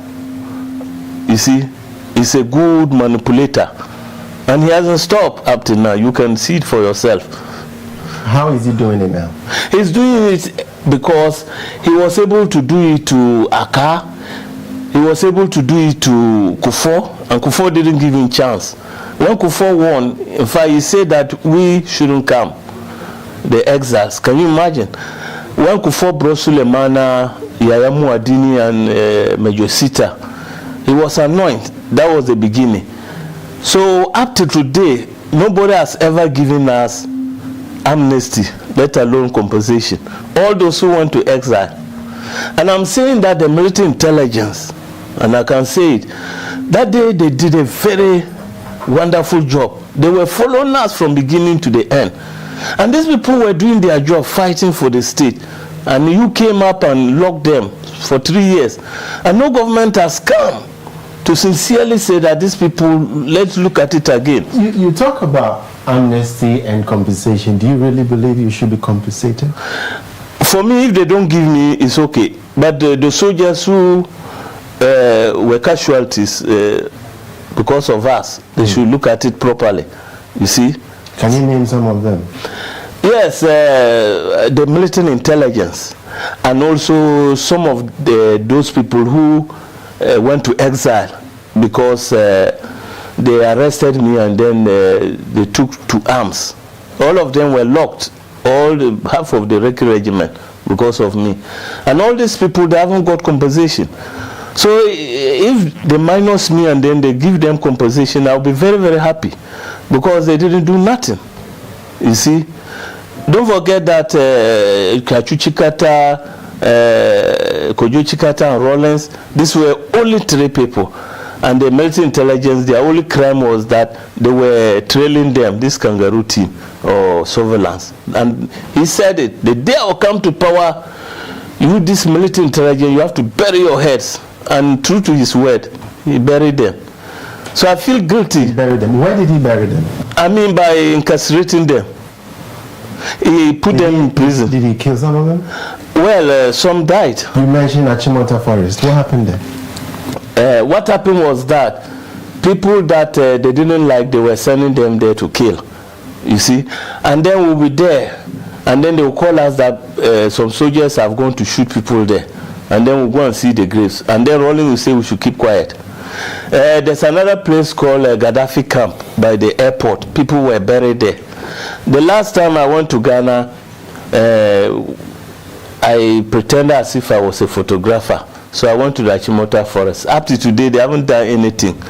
You see, he's a good manipulator. And he hasn't stopped up to now. You can see it for yourself. How is he doing it now? He's doing it because he was able to do it to Aka. He was able to do it to Kufuor, and Kufuor didn't give him chance. When Kufuor won, in fact, he said that we shouldn't come, the exiles. Can you imagine? When Kufuor brought Sulemana, Yaya Muadini, and Major Sita, he was anointed. That was the beginning. So up to today, nobody has ever given us amnesty, let alone compensation. All those who went to exile. And I'm saying that the military intelligence, and I can say it, that day they did a very wonderful job. They were following us from beginning to the end. And these people were doing their job, fighting for the state. And you came up and locked them for 3 years. And no government has come to sincerely say that these people, let's look at it again. You talk about amnesty and compensation. Do you really believe you should be compensated? For me, if they don't give me, it's okay. But the soldiers who were casualties because of us, they should look at it properly. You see? Can you name some of them? Yes, the military intelligence, and also some of those people who went to exile because they arrested me and then they took to arms. All of them were locked, half of the Reki regiment because of me. And all these people, they haven't got compensation. So if they minus me and then they give them compensation, I'll be very, very happy because they didn't do nothing. You see? Don't forget that Kachu Chikata, Kojo Chikata and Rawlings, these were only 3 people. And the military intelligence, their only crime was that they were trailing them, this kangaroo team or surveillance. And he said it, the day I'll come to power, you, this military intelligence, you have to bury your heads. And true to his word, he buried them. So I feel guilty. He buried them. Where did he bury them? I mean by incarcerating them. He put them in prison. Did he kill some of them? Well, some died. You mentioned Achimota Forest. What happened there? What happened was that people that they didn't like, they were sending them there to kill. You see, and then we'll be there, and then they will call us that some soldiers have gone to shoot people there, and then we'll go and see the graves, and then Rawlings will say we should keep quiet. There's another place called Gaddafi Camp by the airport. People were buried there. The last time I went to Ghana, I pretended as if I was a photographer. So I went to the Achimota forest. Up to today, they haven't done anything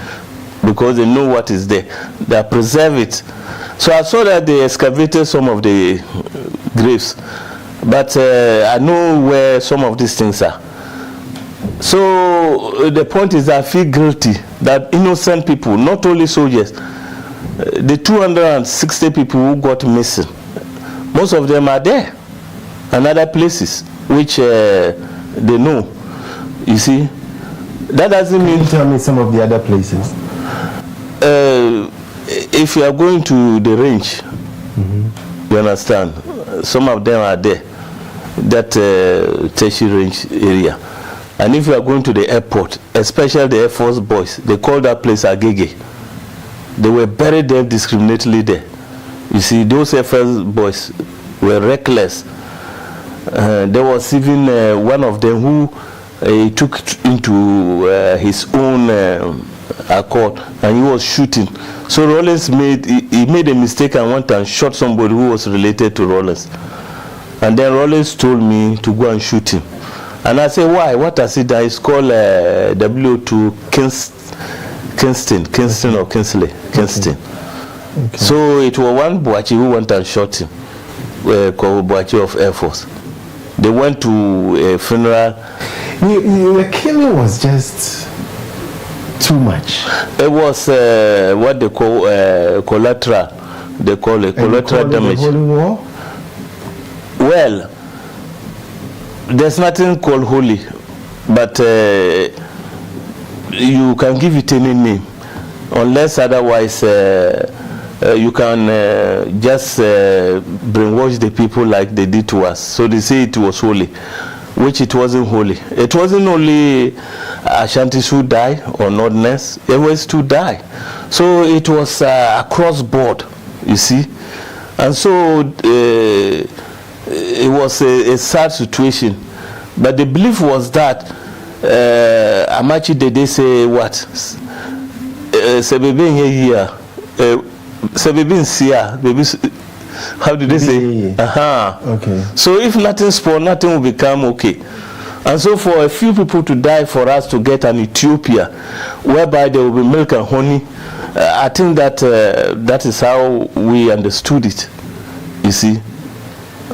because they know what is there. They preserve it. So I saw that they excavated some of the graves. But I know where some of these things are. So the point is I feel guilty that innocent people, not only soldiers, the 260 people who got missing, most of them are there and other places which they know. You see, that doesn't mean. Can you tell me some of the other places? If you are going to the range, you understand, some of them are there, that Teshi range area. And if you are going to the airport, especially the Air Force boys, they call that place Agege. They were buried there discriminately there. You see, those Air Force boys were reckless. There was even one of them who he took into his own accord, and he was shooting. So Rawlings made a mistake and went and shot somebody who was related to Rawlings. And then Rawlings told me to go and shoot him. And I said, why? What has he done? It's called W2 Kingston or Kingsley. Kingston. Okay. So it was one Boachi who went and shot him, called Boachi of Air Force. They went to a funeral. The killing was just too much. It was what they call collateral. They call it collateral damage. The Holy War? Well, there's nothing called holy, but you can give it any name, unless otherwise you can just brainwash the people like they did to us. So they say it was holy, which it wasn't holy. It wasn't only Ashantis who died or Northerners, it was to die. So it was across board, you see. And so it was a sad situation. But the belief was that Amachi did they say what? How did they say? Okay. So if nothing spoiled, nothing will become okay. And so for a few people to die for us to get an Ethiopia whereby there will be milk and honey, I think that that is how we understood it, you see.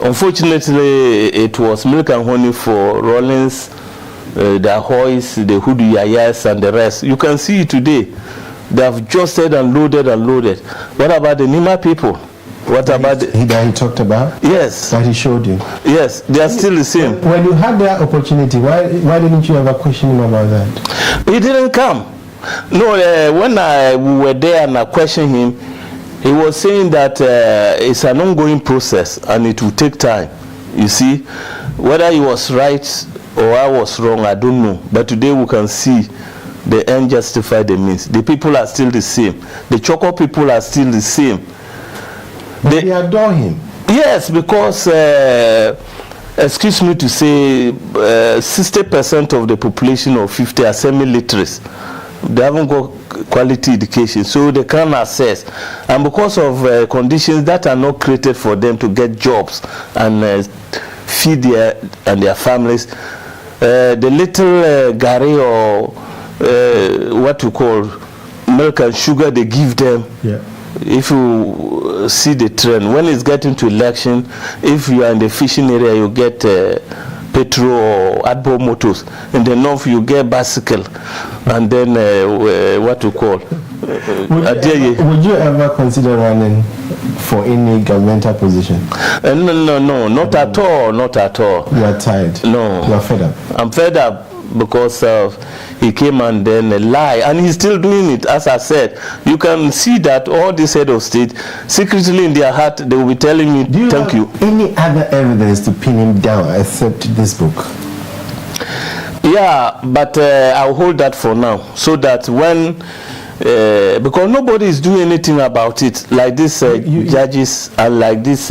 Unfortunately, it was milk and honey for Rawlings, the Ahoys, the Hudu Yayas, and the rest. You can see it today. They have just said and loaded and loaded. What about the Nima people? What about that he talked about? Yes. That he showed you? Yes, they are still the same. When you had that opportunity, why didn't you ever question him about that? He didn't come. No, when we were there and I questioned him, he was saying that it's an ongoing process and it will take time. You see, whether he was right or I was wrong, I don't know. But today we can see the end justify the means. The people are still the same. The Choco people are still the same. They adore him. Yes, because, excuse me to say, 60% of the population of 50 are semi-literates. They haven't got quality education, so they can't access. And because of conditions that are not created for them to get jobs and feed their families, the little gari or what we call milk and sugar they give them, if you see the trend, when it's getting to election, if you are in the fishing area, you get petrol or adbo motors. In the north, you get bicycle, and then what we call. Would you ever consider running for any governmental position? No, not at all, not at all. You are tired? No. You are fed up? I'm fed up because he came and then lied, and he's still doing it. As I said, you can see that all these head of state, secretly in their heart, they will be telling me, Do you thank you. Any other evidence to pin him down except this book? Yeah, but I'll hold that for now, so that when because nobody is doing anything about it, like this judges and like this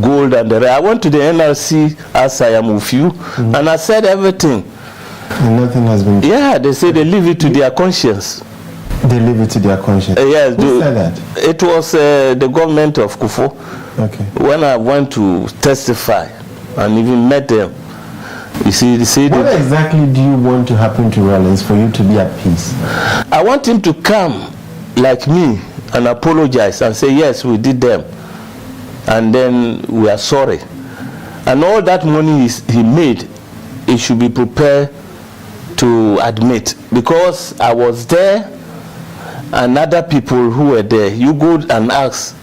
gold and the rest. I went to the NRC as I am with you, and I said everything. And nothing has been. Yeah, they say they leave it to their conscience. They leave it to their conscience. Yes. Who said that? It was the government of Kufo. Okay. When I went to testify and even met them, you see, they say. What exactly do you want to happen to Rawlings for you to be at peace? I want him to come like me and apologize and say, yes, we did them, and then we are sorry. And all that money he made, he should be prepared to admit, because I was there and other people who were there. You go and ask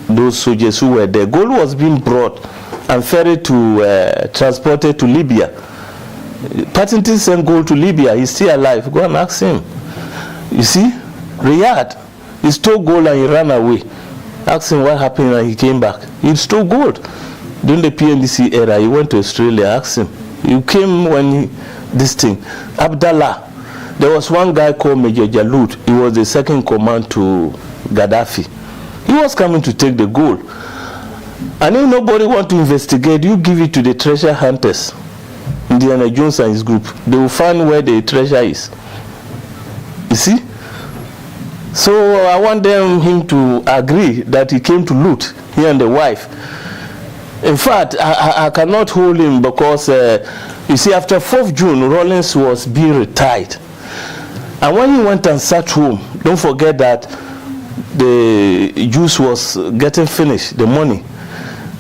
those soldiers who were there. Gold was being brought and ferried to, transported to Libya. Pattington sent gold to Libya. He's still alive. Go and ask him. You see, Riyadh, he stole gold and he ran away. Ask him what happened and he came back. He stole gold. During the PNDC era, he went to Australia. Ask him. You came when this thing. Abdallah. There was one guy called Major Jalud. He was the second command to Gaddafi. He was coming to take the gold. And if nobody wants to investigate, you give it to the treasure hunters. Indiana Jones and his group. They will find where the treasure is. You see? So I want him to agree that he came to loot, he and the wife. In fact, I cannot hold him because, you see, after 4th June, Rawlings was being retired. And when he went and sat home, don't forget that the juice was getting finished, the money.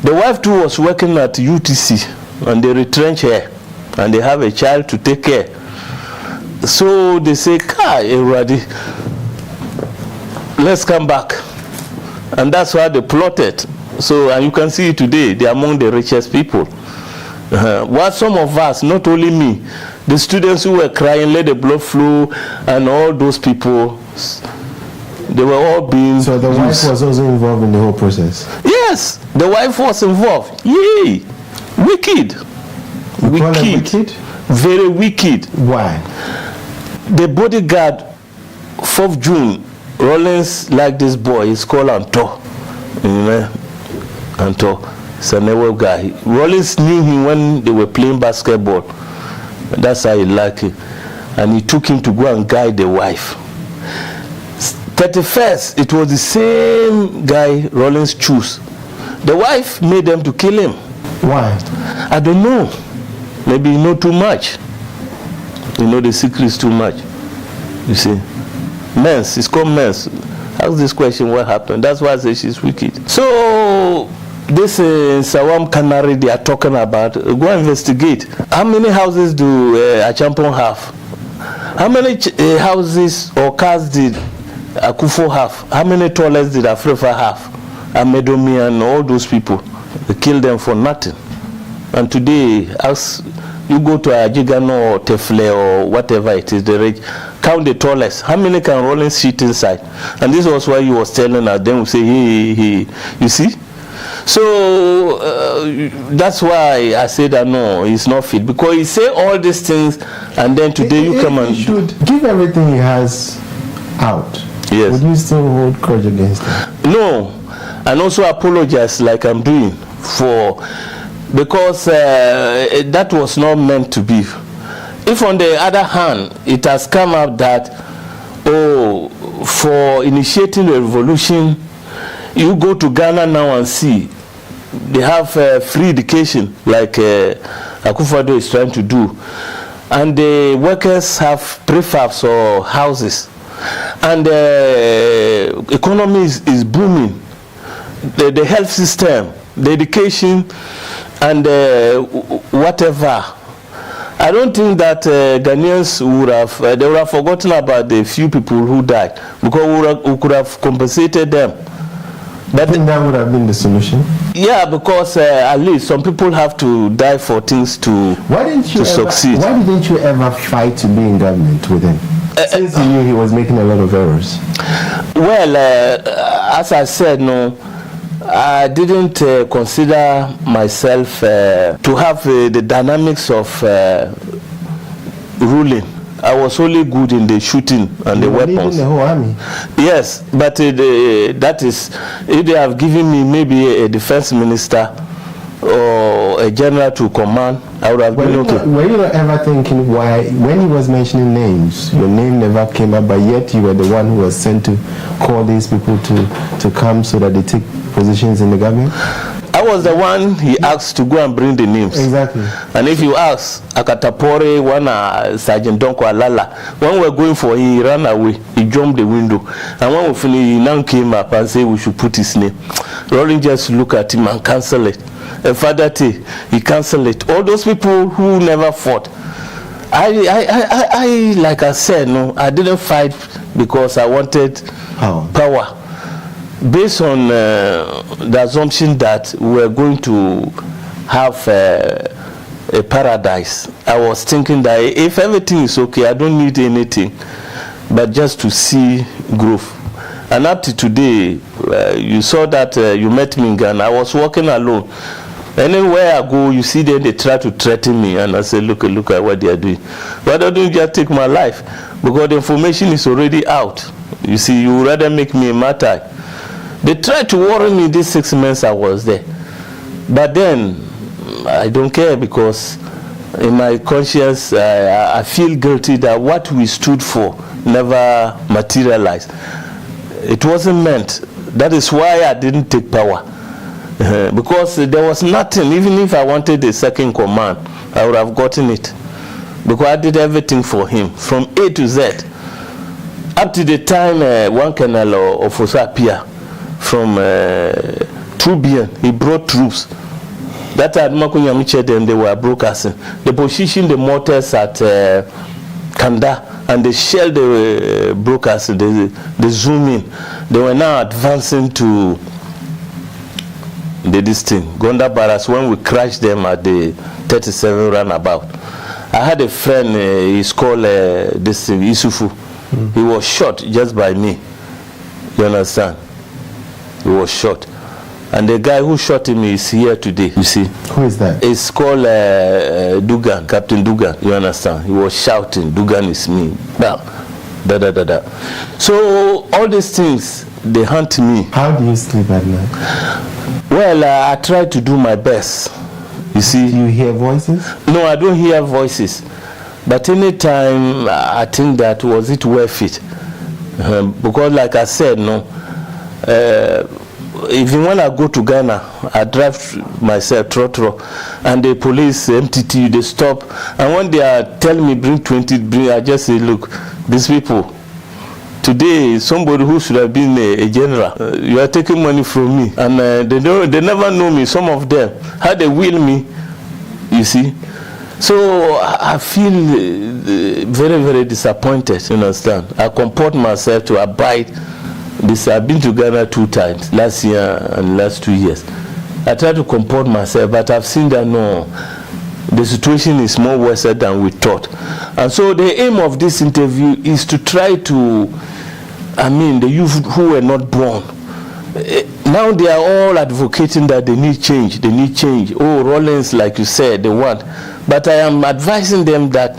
The wife too was working at UTC, and they retrench her, and they have a child to take care. So they say, everybody, let's come back. And that's why they plotted. So, and you can see today, they're among the richest people. What some of us, not only me, the students who were crying, let the blood flow, and all those people, they were all being. So the wife was also involved in the whole process? Yes, the wife was involved. Yay! Wicked. Wicked? Very wicked. Why? The bodyguard, 4th June, Rawlings like this boy, he's called Anto. You know? Anto. He's a network guy. Rawlings knew him when they were playing basketball. That's how he liked him. And he took him to go and guide the wife. 31st, it was the same guy Rawlings chose. The wife made them to kill him. Why? I don't know. Maybe you know too much. You know the secrets too much. You see. Mens, it's called Mens. Ask this question, what happened? That's why I say she's wicked. So, this Sawam Canary they are talking about, go investigate. How many houses do Achampon have? How many houses or cars did Akufo have? How many toilets did Afrifa have? Amedomi and all those people. They killed them for nothing. And today, as you go to Ajigano or Tefle or whatever it is, the rich, count the toilets. How many can Rawlings sit inside? And this was why he was telling us. Then we say, hey, you see? So that's why I said that no, he's not fit. Because he say all these things, and then today you come and... He should give everything he has out. Yes. Would you still hold grudge against him? No. And also apologize like I'm doing for... Because that was not meant to be. If on the other hand, it has come out that, oh, for initiating the revolution, you go to Ghana now and see, they have free education, like Akufo-Addo is trying to do. And the workers have prefabs or houses. And the economy is booming. The health system, the education, and whatever. I don't think that Ghanaians would have, they would have forgotten about the few people who died, because we could have compensated them. But I think that would have been the solution. Yeah, because at least some people have to die for things to succeed. Why didn't you ever fight to be in government with him? Since you knew he was making a lot of errors. Well, as I said, no, I didn't consider myself to have the dynamics of ruling I was only good in the shooting and the weapons. Leading the whole army. Yes, but that is, if they have given me maybe a defense minister or a general to command, I would have been okay. Were you not ever thinking why, when he was mentioning names, your name never came up, but yet you were the one who was sent to call these people to come so that they take positions in the government? I was the one he asked to go and bring the names. Exactly. And if you ask, Akatapore, one Sergeant Donko Alala, when we were going for, he ran away. He jumped the window. And when we finished, he now came up and said we should put his name. Rawlings just look at him and cancel it. Father T, he cancelled it. All those people who never fought. I like I said, no, I didn't fight because I wanted power. Based on the assumption that we were going to have a paradise, I was thinking that if everything is okay, I don't need anything, but just to see growth. And up to today, you saw that you met me in Ghana. I was walking alone. Anywhere I go, you see them, they try to threaten me, and I say, look at what they are doing. Why don't you just take my life? Because the information is already out. You see, you would rather make me a martyr. They tried to worry me these 6 months I was there. But then, I don't care, because in my conscience, I feel guilty that what we stood for never materialized. It wasn't meant. That is why I didn't take power. Because there was nothing. Even if I wanted a second command, I would have gotten it. Because I did everything for him, from A to Z. Up to the time one Colonel Ofosu appeared from Tubian, he brought troops. That time, them, they were broadcasting. They positioned the mortars at Kanda, and they shelled the broadcasting. They zoom in. They were now advancing to this thing, Gonda Barras, when we crashed them at the 37 roundabout. I had a friend, he's called this thing, Isufu. He was shot just by me. You understand? He was shot. And the guy who shot him is here today, you see. Who is that? It's called Dugan, Captain Dugan, you understand? He was shouting, Dugan is me. Bam. Da, da, da, da. So all these things, they haunt me. How do you sleep at night? Well, I try to do my best. You see. Do you hear voices? No, I don't hear voices. But anytime I think that was it worth it? Because like I said, no. Even when I go to Ghana, I drive myself trotro, and the police, MTT, they stop. And when they are telling me bring 20, I just say, look, these people. Today, somebody who should have been a general, you are taking money from me, and they never know me. Some of them, how they will me, you see. So I feel very, very disappointed. You understand? I comport myself to abide this. I've been to Ghana 2 times, last year and last 2 years. I try to comport myself, but I've seen that no, the situation is more worse than we thought. And so the aim of this interview is to try to, the youth who were not born. Now they are all advocating that they need change. They need change. Oh, Rawlings, like you said, they want. But I am advising them that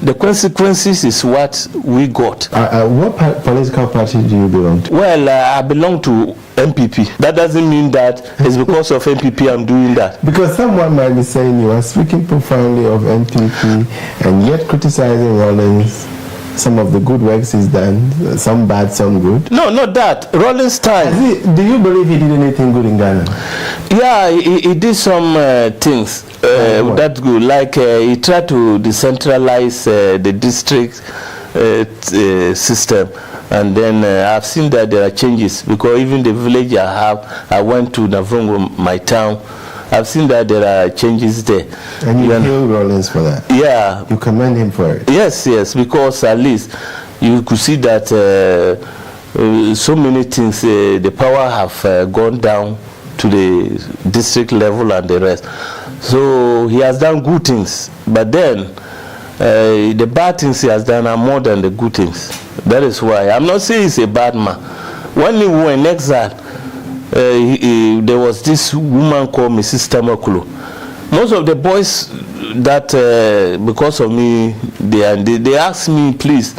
the consequences is what we got. What political party do you belong to? Well, I belong to MPP. That doesn't mean that it's because of MPP I'm doing that. Because someone might be saying you are speaking profoundly of MPP and yet criticizing Rawlings. Some of the good works he's done, some bad, some good. No, not that. Rawlings time. Do you believe he did anything good in Ghana? Yeah, he did some things that good. Like he tried to decentralize the district system. And then I've seen that there are changes, because even the village I went to Navrongo, my town, I've seen that there are changes there. And you hail Rawlings for that? Yeah. You commend him for it? Yes, because at least you could see that so many things, the power have gone down to the district level and the rest. So he has done good things, but then the bad things he has done are more than the good things. That is why I'm not saying he's a bad man. When he was in exile, there was this woman called Mrs. Tamakulu. most of the boys that because of me, they asked me, please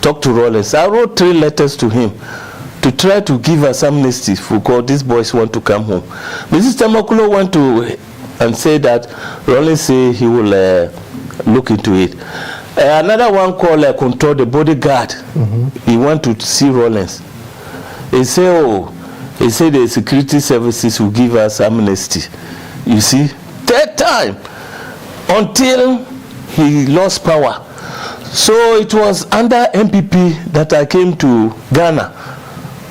talk to Rawlings. I wrote 3 letters to him to try to give us amnesty because these boys want to come home. Mrs. Temakulo went to and said that Rawlings say he will look into it. Another one called Control, the bodyguard. He went to see Rawlings. He said, he said the security services will give us amnesty. You see, 3rd time until he lost power. So it was under MPP that I came to Ghana.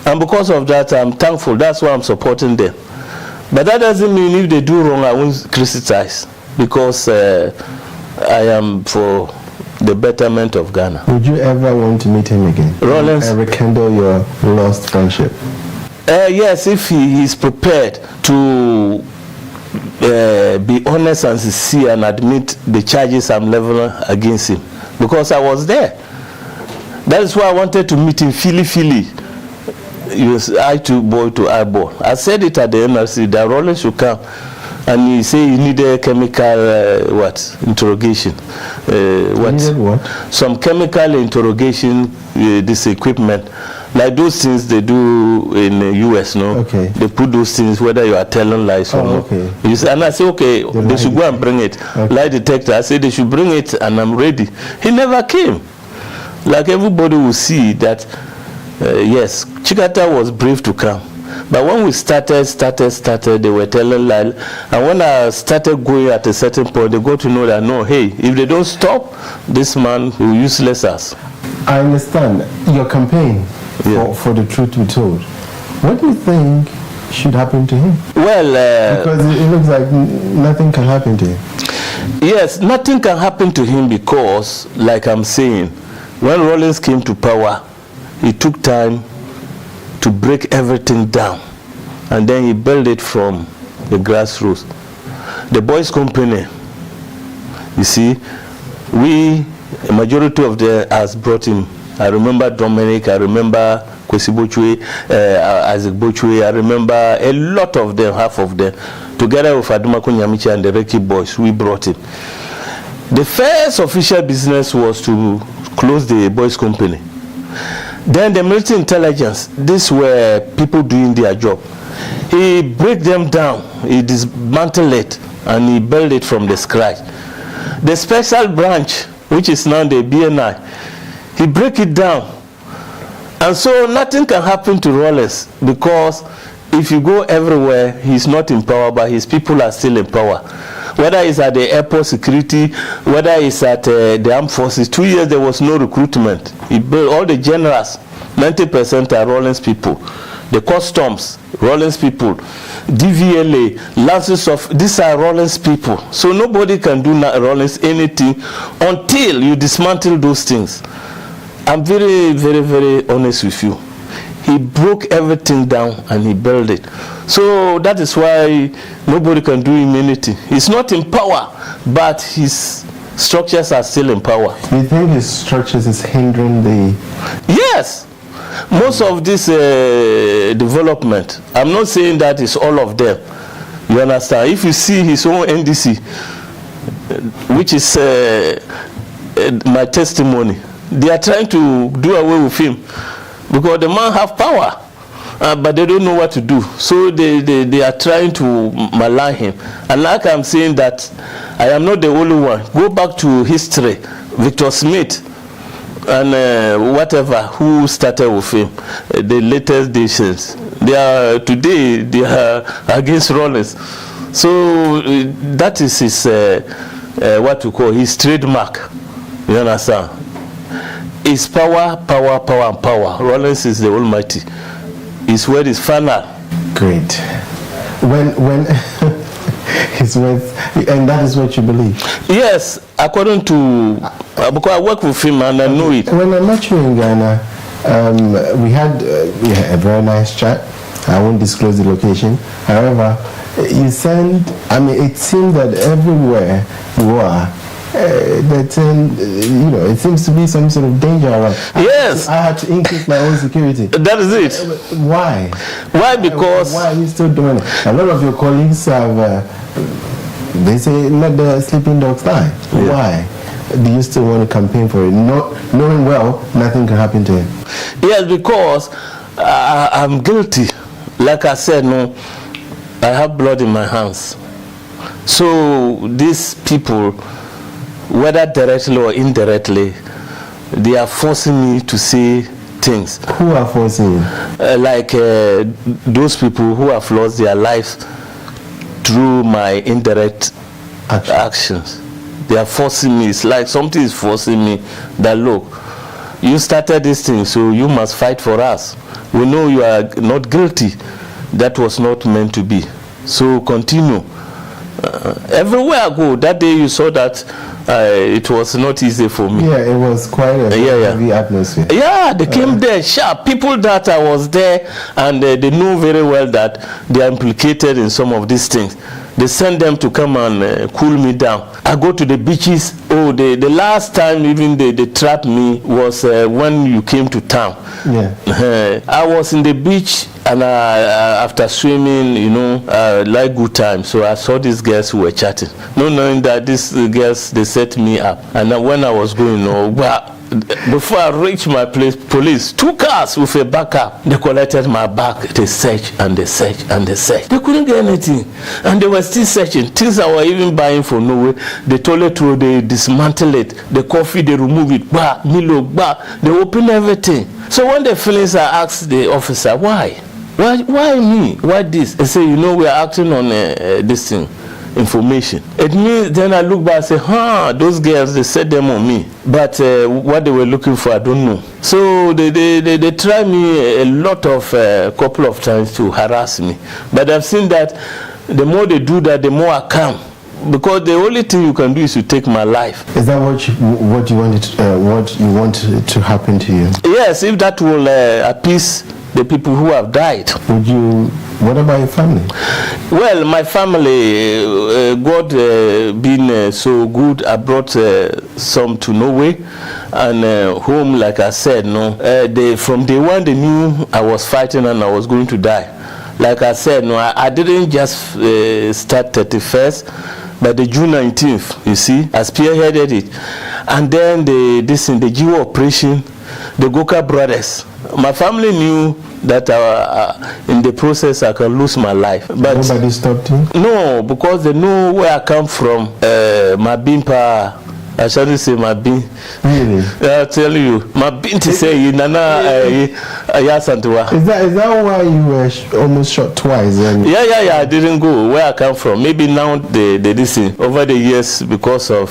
And because of that, I'm thankful. That's why I'm supporting them. But that doesn't mean if they do wrong, I won't criticize. Because I am for the betterment of Ghana. Would you ever want to meet him again? Rawlings? And rekindle your lost friendship? Yes, if he is prepared to be honest and sincere and admit the charges I'm leveling against him. Because I was there. That is why I wanted to meet him Philly. He was eye to eyeball. I said it at the NRC that Rawlings should come. And he said he needed chemical interrogation. Needed what? Some chemical interrogation, this equipment. Like those things they do in the US, no? Okay. They put those things whether you are telling lies or not. Okay. And I say, okay, they should go and bring it. Okay. Lie detector. I said they should bring it and I'm ready. He never came. Like everybody will see that, yes, Chikata was brave to come. But when we started, they were telling lies. And when I started going at a certain point, they got to know that, no, hey, if they don't stop, this man will useless us. I understand your campaign for the truth to be told. What do you think should happen to him? Well, because it looks like nothing can happen to him. Yes, nothing can happen to him because, like I'm saying, when Rawlings came to power, he took time to break everything down, and then he built it from the grassroots. The boys' company, you see, a majority of them has brought him. I remember Dominic, I remember Kwesi Bochwe, Isaac Bochwe, I remember a lot of them, half of them, together with Adumako Nyamiche and the Reki boys, we brought him. The first official business was to close the boys' company. Then the military intelligence, these were people doing their job. He break them down, he dismantled it, and he built it from the scratch. The special branch, which is now the BNI, he break it down. And so nothing can happen to Rawlings because if you go everywhere, he's not in power, but his people are still in power. Whether it's at the airport security, whether it's at the armed forces, 2 years there was no recruitment. He built all the generals, 90% are Rawlings people. The customs, Rawlings people. DVLA, lances of, these are Rawlings people. So nobody can do Rawlings anything until you dismantle those things. I'm very, very, very honest with you. He broke everything down and he built it. So that is why nobody can do him anything. He's not in power, but his structures are still in power. Do you think his structures is hindering the... Yes. Most of this development, I'm not saying that it's all of them. You understand? If you see his own NDC, which is my testimony, they are trying to do away with him because the man have power, but they don't know what to do. So they are trying to malign him. And like I'm saying that I am not the only one. Go back to history. Victor Smith and whatever who started with him, the latest nations, they are today they are against Rawlings. So that is his what we call his trademark. You understand? It's power, power, power, and power. Rawlings is the Almighty. His word is final. Great. When his words, and that is what you believe? Yes, according to because I work with him and I know it. When I met you in Ghana, we had a very nice chat. I won't disclose the location. However, you said, I mean, it seemed that everywhere you are, it seems to be some sort of danger around. Yes. I had to increase my own security. That is it. Why? Why? Because... Why are you still doing it? A lot of your colleagues have they say let the sleeping dogs die. Why do you still want to campaign for it, knowing well nothing can happen to him? Yes, because I'm guilty. Like I said, no, I have blood in my hands. So these people, whether directly or indirectly, they are forcing me to say things. Who are forcing you? Like those people who have lost their lives through my indirect actions. They are forcing me. It's like something is forcing me that, look, you started this thing, so you must fight for us. We know you are not guilty. That was not meant to be. So continue. Everywhere I go, that day you saw that it was not easy for me. Yeah, it was quite a heavy atmosphere. Yeah, they came there sharp. People that I was there, and they know very well that they are implicated in some of these things. They send them to come and cool me down. I go to the beaches. Oh, the last time even they trapped me was when you came to town. Yeah. I was in the beach, and after swimming, you know, like good time. So I saw these girls who were chatting. Not knowing that these girls, they set me up. And when I was going, before I reached my place, police, 2 cars with a backup. They collected my bag. They searched and they searched and they searched. They couldn't get anything. And they were still searching. Things I were even buying for nowhere. The toilet roll, they dismantle it. The coffee, they remove it. Bah, Milo, bah. They open everything. So when they finished, I asked the officer, why? Why me? Why this? They say, you know, we are acting on this thing. Information. It means then I look back and say, those girls, they set them on me. But what they were looking for, I don't know. So they try me a lot of couple of times to harass me. But I've seen that the more they do that, the more I come. Because the only thing you can do is to take my life. Is that what you want to happen to you? Yes, if that will appease the people who have died. What about your family? Well, my family, God being so good, I brought some to Norway and home, like I said, no. From day one, they knew I was fighting and I was going to die. Like I said, no, I didn't just start 31st, but the June 19th, you see, I spearheaded it. And then the Yawa operation, the Goka brothers, my family knew that in the process I can lose my life. But nobody stopped you? No, because they know where I come from. My bimpa, I shouldn't say my bin. Really? I'll tell you, my bin to say Nana Yasantua. Is that why you were almost shot twice? Yeah, I didn't go where I come from. Maybe now they listen. Over the years, because of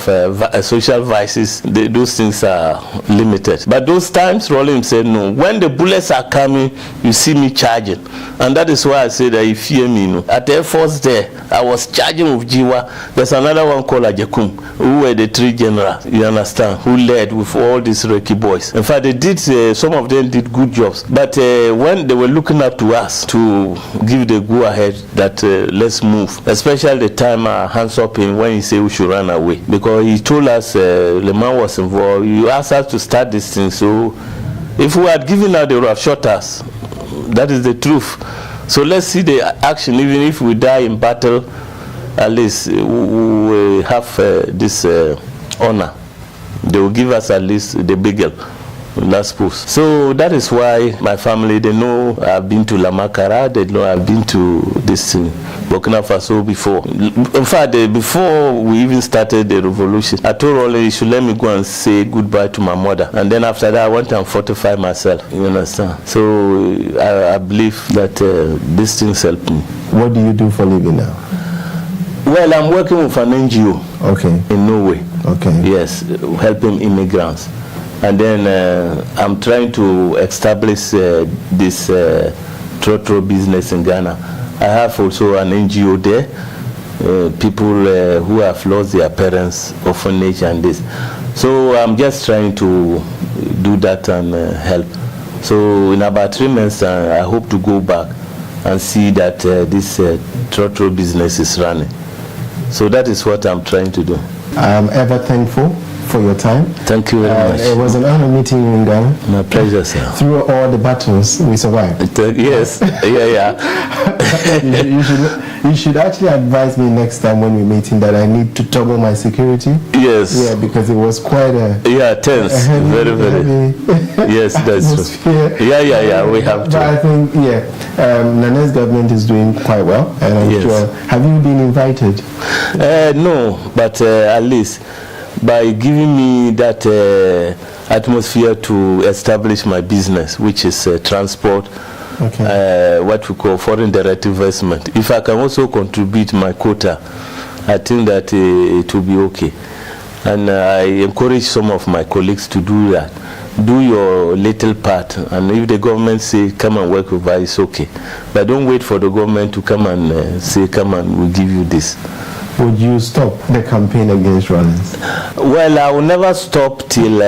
social vices, those things are limited. But those times, Rollins said no. When the bullets are coming, you see me charging. And that is why I say that you fear me. No? At the Air Force there, I was charging with Jiwa. There's another one called Ajekum, who were the 3 generals, you understand, who led with all these Reiki boys. In fact, they did, some of them did good jobs. But when they were looking up to us to give the go-ahead that let's move, especially the time hands up in when he said we should run away. Because he told us the man was involved. You asked us to start this thing. So if we had given out, they would have shot us. That is the truth. So let's see the action. Even if we die in battle, at least we will have this honor. They will give us at least the bigel last post. So that is why my family, they know I've been to Lamakara, they know I've been to this Burkina Faso before. In fact, before we even started the revolution, I told Rolly he should let me go and say goodbye to my mother. And then after that, I went and fortified myself. You understand? So I believe that these things help me. What do you do for a living now? Well, I'm working with an NGO in Norway. Okay. Yes, helping immigrants. And then I'm trying to establish this trotro business in Ghana. I have also an NGO there, people who have lost their parents, orphanage and this. So I'm just trying to do that and help. So in about 3 months, I hope to go back and see that this trotro business is running. So that is what I'm trying to do. I'm ever thankful for your time. Thank you very much. It was an honor meeting you in Ghana. My pleasure, sir. Through all the battles, we survived. Yes, yeah. You should actually advise me next time when we're meeting that I need to double my security. Yes. Yeah, because it was quite a... Yeah, tense. Very. Yes, that's true. Yeah. We have to. But I think, Nane's government is doing quite well. And I'm sure. Have you been invited? No, but at least by giving me that atmosphere to establish my business, which is transport, what we call foreign direct investment. If I can also contribute my quota, I think that it will be okay. And I encourage some of my colleagues to do that. Do your little part, and if the government say come and work with us, it's okay. But don't wait for the government to come and say come and we'll give you this. Would you stop the campaign against Rawlings? Well, I will never stop till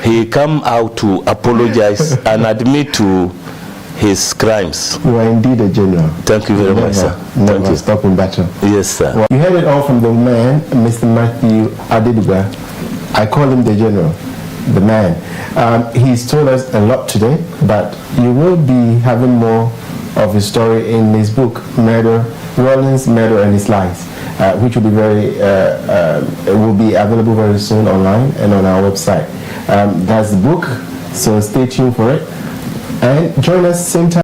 he come out to apologize and admit to his crimes. You are indeed a general. Thank you very much, sir. Never stop in battle. Yes, sir. Well, you heard it all from the man, Mr. Matthew Adediba. I call him the general, the man. He's told us a lot today, but you will be having more of his story in his book, Rawlings, Murder and His Lies, which will be will be available very soon online and on our website. That's the book, so stay tuned for it. And join us same time.